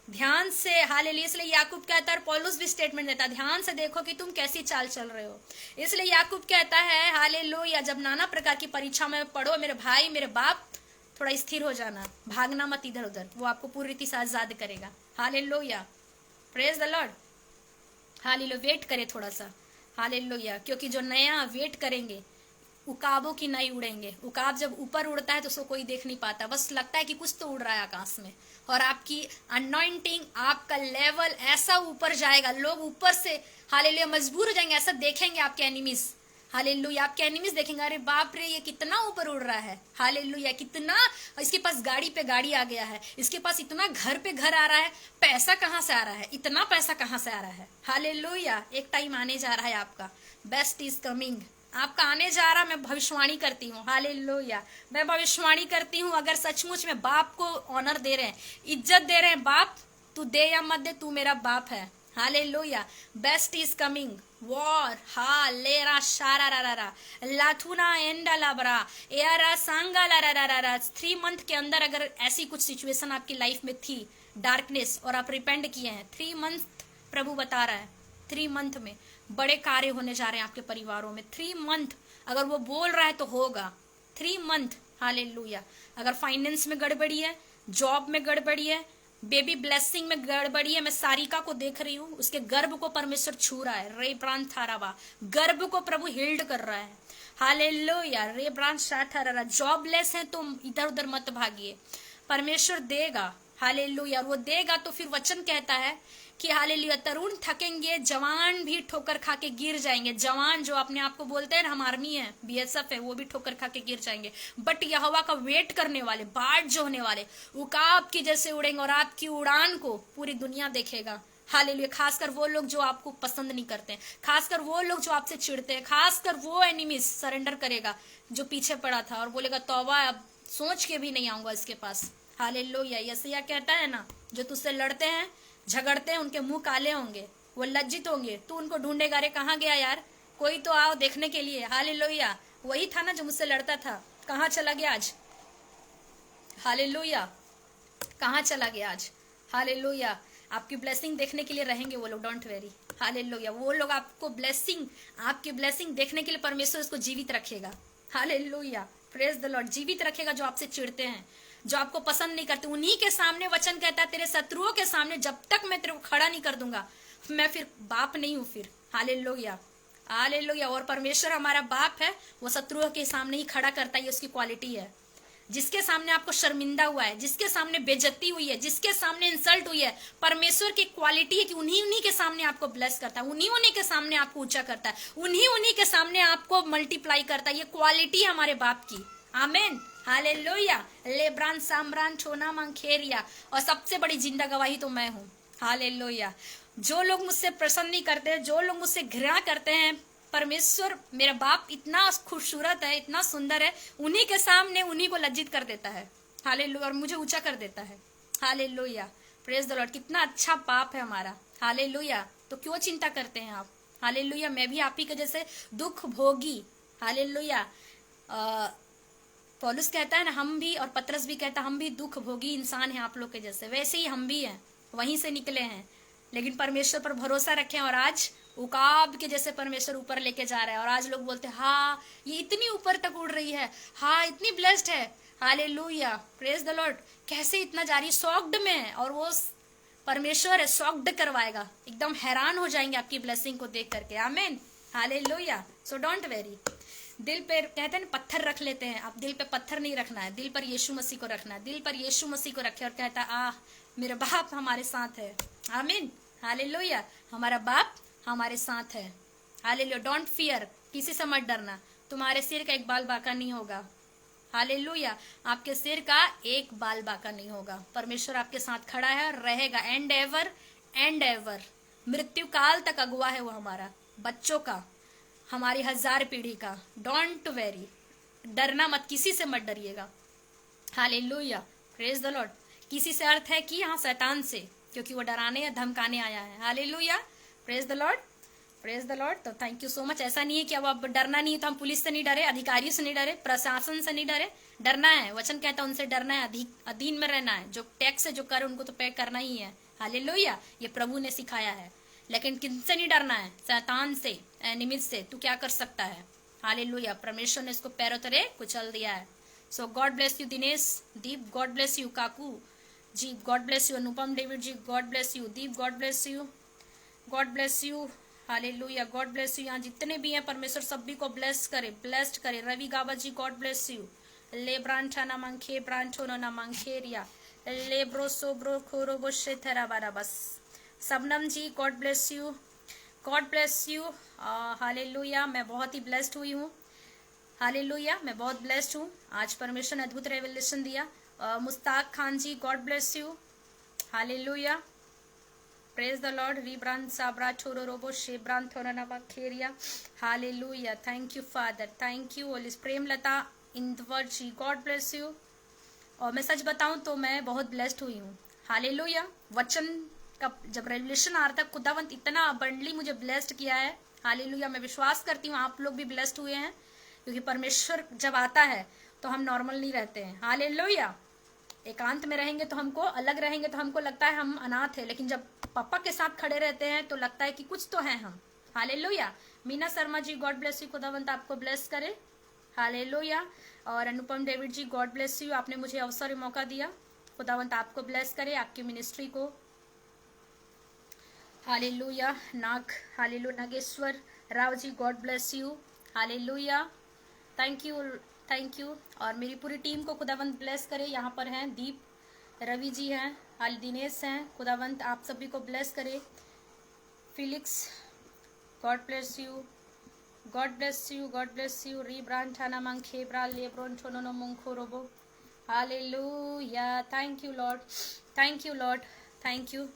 ध्यान से, हालेलुया, इसलिए याकूब कहता है, पौलुस भी स्टेटमेंट देता है, ध्यान से देखो कि तुम कैसी चाल चल रहे हो। इसलिए याकूब कहता है, हालेलुया, जब नाना प्रकार की परीक्षा में पढ़ो मेरे भाई, मेरे बाप, थोड़ा स्थिर हो जाना, भागना मत इधर उधर, वो आपको पूरी रीति से आजाद करेगा, hallelujah, praise the Lord, hallelujah. Wait करे थोड़ा सा, हालेलुया, क्योंकि जो नया वेट करेंगे उकाबों की नहीं उड़ेंगे। उकाब जब ऊपर उड़ता है तो उसको कोई देख नहीं पाता, बस लगता है कि कुछ तो उड़ रहा है आकाश में, और आपकी अनॉइंटिंग, आपका लेवल ऐसा ऊपर जाएगा, लोग ऊपर से हालेलुया मजबूर हो जाएंगे, ऐसा देखेंगे आपके एनिमीज, हालेलुया, आपके एनिमीज देखेंगे, अरे बाप रे ये कितना ऊपर उड़ रहा है, हालेलुया, कितना इसके पास गाड़ी पे गाड़ी आ गया है, इसके पास इतना घर पे घर आ रहा है, पैसा कहाँ से आ रहा है, इतना पैसा कहाँ से आ रहा है, हालेलुया। एक टाइम आने जा रहा है आपका, बेस्ट इज कमिंग, आपका आने जा रहा, मैं भविष्यवाणी करती हूँ, हालेलुया, मैं भविष्यवाणी करती हूँ। अगर सचमुच में बाप को ऑनर दे रहे हैं, इज्जत दे रहे हैं बाप, तू दे या मत दे, तू मेरा बाप है। Hallelujah. Best is coming. War हा लेरा शारा रा रा रा लाथुना एंडा लाबरा एरा सांगा ला रा रा रा रा। 3 मंथ के अंदर अगर ऐसी कुछ सिचुएशन आपकी लाइफ में थी, डार्कनेस, और आप रिपेंड किए हैं, 3 मंथ प्रभु बता रहा है, 3 मंथ में बड़े कार्य होने जा रहे हैं आपके परिवारों में। 3 मंथ अगर वो बोल रहा है तो होगा। 3 मंथ। हालेलुया। अगर फाइनेंस में गड़बड़ी है, जॉब में गड़बड़ी है, बेबी ब्लेसिंग में गड़बड़ी है, मैं सारिका को देख रही हूँ, उसके गर्भ को परमेश्वर छू रहा है। रे प्रांत थारावा, गर्भ को प्रभु हिल्ड कर रहा है। हालेलुया। रे प्रांत शाथारा, जॉबलेस है तो इधर उधर मत भागिए, परमेश्वर देगा। हालेलुया। वो देगा तो फिर वचन कहता है कि हालेलुया, तरुण थकेंगे, जवान भी ठोकर खा के गिर जाएंगे। जवान जो अपने आप को बोलते हैं हम आर्मी है, बीएसएफ है, वो भी ठोकर खा के गिर जाएंगे। बट यहोवा का वेट करने वाले, बाढ़ जो होने वाले, उकाब की जैसे उड़ेंगे और आपकी उड़ान को पूरी दुनिया देखेगा। हालेलुया। खासकर वो लोग जो आपको पसंद नहीं करते, खासकर वो लोग जो आपसे चिढ़ते हैं, खासकर वो एनिमीज सरेंडर करेगा जो पीछे पड़ा था और बोलेगा तौबा, अब सोच के भी नहीं आऊंगा इसके पास। हालेलुया। यशायाह कहता है ना, जो तुझसे लड़ते हैं, झगड़ते हैं, उनके मुंह काले होंगे, वो लज्जित होंगे, तू उनको ढूंढेगा, रे कहाँ गया यार, कोई तो आओ देखने के लिए। हालेलुया। वही था ना जो मुझसे लड़ता था, कहाँ चला गया आज। हालेलुया। कहाँ चला गया आज। हालेलुया। आपकी ब्लेसिंग देखने के लिए रहेंगे वो लोग, डोंट वेरी। हालेलुया। वो लोग आपको ब्लेसिंग, आपकी ब्लेसिंग देखने के लिए परमेश्वर उसको जीवित रखेगा। हालेलुया। Praise the Lord. जीवित रखेगा जो आपसे चिढ़ते हैं, जो आपको पसंद नहीं करते, उन्हीं के सामने वचन कहता है, तेरे शत्रुओं के सामने जब तक मैं तेरे को खड़ा नहीं कर दूंगा, मैं फिर बाप नहीं हूं फिर। हालेलुया। हालेलुया। और परमेश्वर हमारा बाप है, वो शत्रुओं के सामने ही खड़ा करता है, ये उसकी क्वालिटी है। जिसके सामने आपको शर्मिंदा हुआ है, जिसके सामने बेइज्जती हुई है, जिसके सामने इंसल्ट हुई है, परमेश्वर की क्वालिटी है कि उन्हीं के सामने आपको ब्लेस करता है, उन्हीं के सामने आपको ऊंचा करता है, उन्हीं के सामने आपको मल्टीप्लाई करता है। ये क्वालिटी है हमारे बाप की। आमीन। हालेलुया। लेब्रान साम्रान छोना मंखेरिया। और सबसे बड़ी जिंदा गवाही तो मैं हूं। हालेलुया। जो लोग मुझसे प्रसन्न नहीं करते, जो लोग मुझसे घृणा करते हैं, परमेश्वर मेरा बाप इतना खूबसूरत है, इतना सुंदर है, उन्हीं के सामने उन्हीं को लज्जित कर देता है। हालेलुया। और मुझे ऊंचा कर देता है। हालेलुया। Praise the Lord. कितना अच्छा बाप है हमारा। हालेलुया। तो क्यों चिंता करते हैं आप। हालेलुया। मैं भी आप ही के जैसे दुख भोगी। हालेलुया। पौलुस कहता है ना, हम भी, और पतरस भी कहता है, हम भी दुख भोगी इंसान हैं आप लोग के जैसे, वैसे ही हम भी हैं, वहीं से निकले हैं, लेकिन परमेश्वर पर भरोसा रखें। और आज उकाब के जैसे परमेश्वर ऊपर लेके जा रहा है। और आज लोग बोलते हैं हाँ ये इतनी ऊपर तक उड़ रही है, हाँ इतनी ब्लेस्ड है। हालेलुया। Praise the Lord. कैसे इतना जा रही, सॉक्ड में है, और वो परमेश्वर है, सॉक्ड करवाएगा। एकदम हैरान हो जाएंगे आपकी ब्लेसिंग को देख करके। आमीन। हालेलुया। So don't very. दिल पे कहते हैं ना पत्थर रख लेते हैं, अब दिल पे पत्थर नहीं रखना है, दिल पर यीशु मसीह को रखना है। दिल पर यीशु मसीह को रखे और कहता है मेरे बाप हमारे साथ है। आमीन। हालेलुया। हमारा बाप हमारे साथ है। हालेलुया। Don't fear. किसी से मत डरना, तुम्हारे सिर का एक बाल बाका नहीं होगा। हालेलुया। आपके सिर का एक बाल बाका नहीं होगा। परमेश्वर आपके साथ खड़ा है और रहेगा एंड एवर एंड एवर। मृत्यु काल तक अगुवा है वो हमारा, बच्चों का, हमारी 1000 पीढ़ी का। Don't very. डरना मत, किसी से मत डरिएगा। हालेलुया। Praise the Lord. किसी से अर्थ है कि यहाँ शैतान से, क्योंकि वो डराने या धमकाने आया है। Hallelujah. Praise the Lord. Praise the Lord. तो थैंक यू सो मच। ऐसा नहीं है कि अब डरना नहीं है तो हम पुलिस से नहीं डरे, अधिकारियों से नहीं डरे, प्रशासन से नहीं डरे। डरना है, वचन कहता है उनसे डरना है, अधीन में रहना है। जो टैक्स जो करे उनको तो पे करना ही है। हालेलुया। ये प्रभु ने सिखाया है। लेकिन किनसे नहीं डरना है, शैतान से, एनिमी से। तू क्या कर सकता है। हालेलुया। परमेश्वर ने इसको पैरों तले कुचल दिया है। So God bless you Dinesh, Deep God bless you, Kaku ji God bless you, Anupam David ji God bless you, Deep God bless you, God bless you. Hallelujah. God bless you. यहाँ जितने भी हैं परमेश्वर सभी को ब्लेस करे, ब्लेस्ड करे। रवि गाबा जी गॉड ब्लेस यू। ले ब्रांठा ना मंखे ब्रांठो ना मंखेरिया ले ब्रो सो ब्रो खोरो बो शेथरा बाराबस। Shabnam ji God bless you, God bless you. Hallelujah. मैं बहुत ही ब्लेस्ड हुई हूँ। हालेलुया। मैं बहुत ब्लेस्ड हूँ। आज परमेश्वर ने अद्भुत रेवलेशन दिया। Mustaq Khan ji God bless you. Hallelujah. Praise the Lord. रीब्रांड साबरा छोरो रोबो शेब्रांड थोरनाबा खेरिया। Hallelujah. Thank you father, thank you holy. Premlata Indwar ji God bless you. और मैं सच बताऊं तो मैं बहुत ब्लेस्ड हुई हूँ। हालेलुया। वचन का जब रेवलेशन आ रहा था, खुदावंत इतना अबंडली मुझे ब्लेस्ड किया है। हालेलुया। मैं विश्वास करती हूँ आप लोग भी ब्लेस्ड हुए हैं, क्योंकि परमेश्वर जब आता है तो हम नॉर्मल नहीं रहते हैं। हालेलुया। एकांत में रहेंगे तो हमको, अलग रहेंगे तो हमको लगता है हम अनाथ है, लेकिन जब पापा के साथ खड़े रहते हैं तो लगता है कि कुछ तो है हम। Hallelujah. Meena Sharma ji, God bless you, खुदावंत आपको ब्लेस करे। हालेलुया। और Anupam David ji, God bless you, आपने मुझे अवसर और मौका दिया। खुदावंत आपको ब्लेस करे, आपकी मिनिस्ट्री को। Hallelujah. Nageshwar Rao ji, God bless you. Hallelujah. Thank you, thank you. और मेरी पूरी टीम को खुदावंत ब्लेस करे। यहाँ पर हैं दीप, रवि जी हैं, दिनेश हैं, खुदावंत आप सभी को ब्लेस करे। Felix, God bless you, God bless you, God bless you. री ब्रांड ठाना मंग खेब्रा लेब्रोन छोनो मुंखो रोबो। Hallelujah. Thank you Lord, thank you Lord, thank you.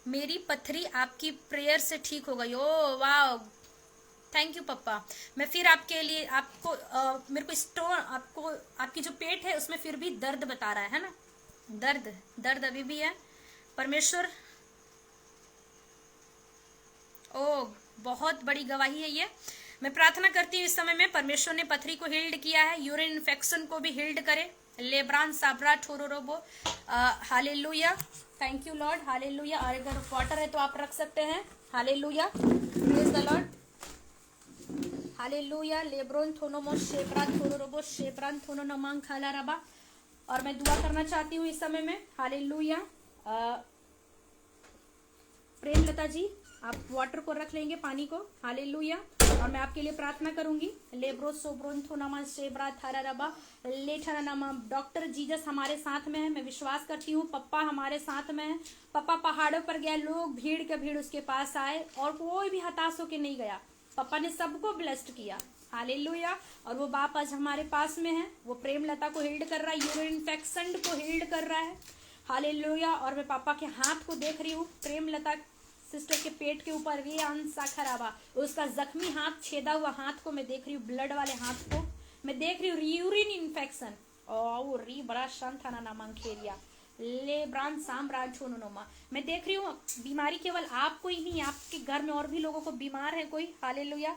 मेरी पथरी आपकी प्रेयर से ठीक हो गई। ओ वाह, थैंक यू पप्पा। मैं फिर आपके लिए आपको मेरे को स्टोन, आपको आपकी जो पेट है उसमें फिर भी दर्द बता रहा है ना? दर्द, दर्द अभी भी है। परमेश्वर, ओ बहुत बड़ी गवाही है ये। मैं प्रार्थना करती हूँ इस समय में परमेश्वर ने पथरी को हील्ड किया है, यूरिन इन्फेक्शन को भी हील्ड करे। लेब्रान साबरा ठोरोरोबो। Hallelujah. Thank you Lord. Hallelujah. और अगर वाटर है तो आप रख सकते हैं। Hallelujah. Praise the Lord. Hallelujah. लेब्रोन थोनोमो शेब्रा थोरोरोबो शेब्रान थोनोनमांग खाला रबा। और मैं दुआ करना चाहती हूँ इस समय में। हालेलुया। प्रेमलता जी, आप वाटर को रख लेंगे, पानी को। हालेलुया। और मैं आपके लिए प्रार्थना करूंगी। लेब्रो सोब्रोन थोनामा शेब्रा थारा रबा लेठरा नामा। डॉक्टर जीजस हमारे साथ में है, मैं विश्वास करती हूँ। पप्पा हमारे साथ में है। पप्पा पहाड़ों पर गया, लोग भीड़ के भीड़ उसके पास आए और कोई भी हताश होके नहीं गया। पप्पा ने सबको ब्लेस्ड किया। हालेलुया। और वो बाप आज हमारे पास में है। वो प्रेमलता को हील्ड कर रहा है, यूरिन इन्फेक्शन को हील्ड कर रहा है। हालेलुया। और मैं पापा के हाथ को देख रही हूँ, प्रेमलता सिस्टर के पेट के ऊपर ये अंसा खराबा, उसका जख्मी हाथ, छेदा हुआ हाथ को मैं देख रही हूँ, ब्लड वाले हाथ को मैं देख रही हूँ। यूरिन इन्फेक्शन और री बड़ा शांत थाना नामांखेरिया ले ब्रांड साम ब्रांड छोनोमा। मैं देख रही हूँ बीमारी केवल आपको ही नहीं, आपके घर में और भी लोगों को बीमार है कोई। हालेलुया।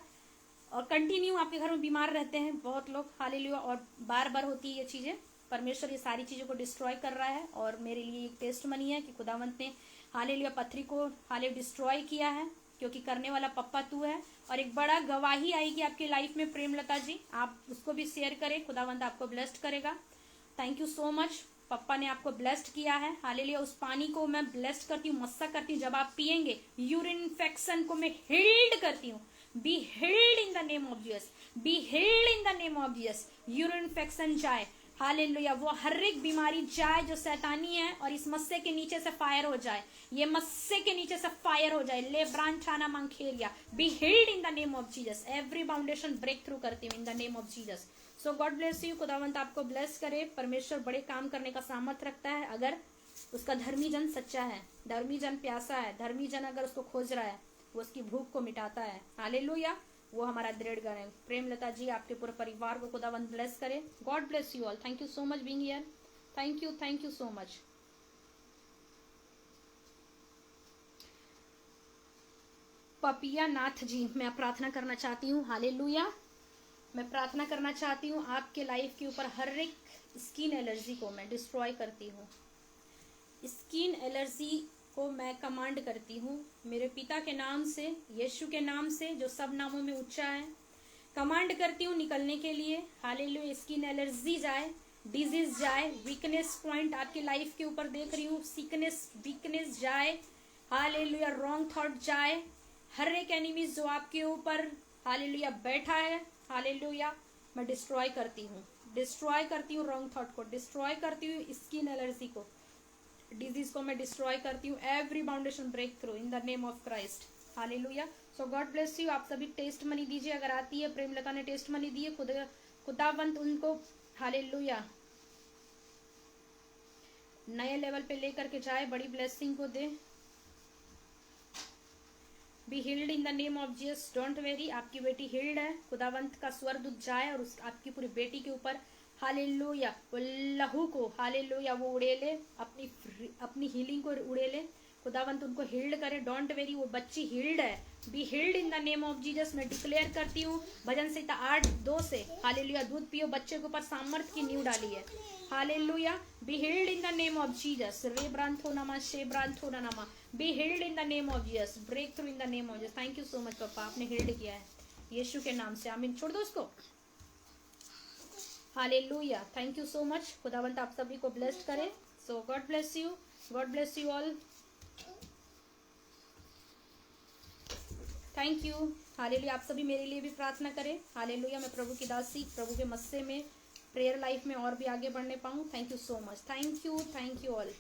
और कंटिन्यू आपके घर में बीमार रहते हैं बहुत लोग। हालेलुया। और बार बार होती है ये चीजें। परमेश्वर ये सारी चीजों को डिस्ट्रॉय कर रहा है। और मेरे लिए एक टेस्ट मनी है कि खुदावंत ने हालेलुया पथरी को हाले डिस्ट्रॉय किया है, क्योंकि करने वाला पप्पा तू है। और एक बड़ा गवाही आएगी आपकी लाइफ में प्रेमलता जी, आप उसको भी शेयर करें। खुदावंत आपको ब्लेस्ड करेगा। Thank you so much. पप्पा ने आपको ब्लेस्ड किया है। हालेलुया। उस पानी को मैं ब्लेस्ड करती हूँ, मस्सा करती हूँ। जब आप पियेंगे, यूरिन इन्फेक्शन को मैं हील्ड करती हूँ। B healed in the name of Jesus, B healed in the name of Jesus. Urine infection जाए। हालेलुया। वो हर एक बीमारी जाए जो शैतानी है, और इस मस्से के नीचे से फायर हो जाए। ये मस्से के नीचे से फायर हो जाए। ले ब्रांचाना मंखेरिया be healed in the name of Jesus. Every boundation break through करती हूँ in the name of Jesus. So God bless you. खुदावंत आपको ब्लेस करे। परमेश्वर बड़े काम करने का सामर्थ रखता है अगर उसका धर्मी जन सच्चा है, धर्मी जन प्यासा है, धर्मी जन अगर उसको खोज रहा है, वो उसकी भूख को मिटाता है। हालेलुया। वो हमारा दृढ़ है। प्रेमलता जी, आपके पूरे परिवार को खुदावंत ब्लेस करे। God bless you all. Thank you so much being here. Thank you so much. Papiya Nath ji, मैं प्रार्थना करना चाहती हूँ। हालेलुया। मैं प्रार्थना करना चाहती हूँ आपके लाइफ के ऊपर हर एक स्किन एलर्जी को मैं डिस्ट्रॉय करती हूँ। स्किन एलर्जी को मैं कमांड करती हूँ मेरे पिता के नाम से, यीशु के नाम से जो सब नामों में ऊंचा है। कमांड करती हूँ निकलने के लिए। हालेलुया। स्किन एलर्जी जाए, डिजीज जाए, वीकनेस पॉइंट आपकी लाइफ के ऊपर देख रही हूँ, सिकनेस वीकनेस जाए। हालेलुया। रॉन्ग थॉट जाए। हर एक एनिमीज जो आपके ऊपर हालेलुया बैठा है, हालेलुया, मैं डिस्ट्रॉय करती हूँ, डिस्ट्रॉय करती हूँ रॉन्ग थॉट को, डिस्ट्रॉय करती हूँ स्किन एलर्जी को, डिजीज को मैं डिस्ट्रॉय करती हूँ। Every boundation break through in the name of Christ. Hallelujah. So God bless you. आप सभी टेस्ट मनी दीजिए अगर आती है। प्रेमलता ने टेस्ट मनी दी है, खुदावंत उनको हालेलुया नए लेवल पे लेकर के जाए, बड़ी ब्लेसिंग को दे। Be healed in the name of Jesus, don't worry, आपकी बेटी हील्ड है। खुदावंत का स्वर्गदूत जाए और उस आपकी पूरी बेटी के ऊपर हालेलुया लहू को हालेलुया वो उड़ेले, अपनी हीलिंग को उड़ेले। खुदावंत उनको हील्ड करे, डोंट वेरी, वो बच्ची हील्ड है। B healed in the name of Jesus. मैं डिक्लेयर करती हूँ भजन संहिता 8:2 से हालेलुया, दूध पियो, बच्चे के ऊपर सामर्थ की नींव डाली है। Hallelujah, be healed in the name of Jesus. रे ब्रांथो नमा शे ब्रांथो नमा, be healed in the name of Jesus, break through in the name of Jesus. Thank you so much papa, आपने हील्ड किया है यीशु के नाम से, आमीन। छोड़ दो उसको। Hallelujah, thank you so much. खुदावंत आप सभी को ब्लेस्ड करे। So God bless you, God bless you all. Thank you. Hallelujah, आप सभी मेरे लिए भी प्रार्थना करें। हालेलुया, मैं प्रभु की दासी, प्रभु के मस्से में, प्रेयर लाइफ में और भी आगे बढ़ने पाऊँ। Thank you so much, thank you all.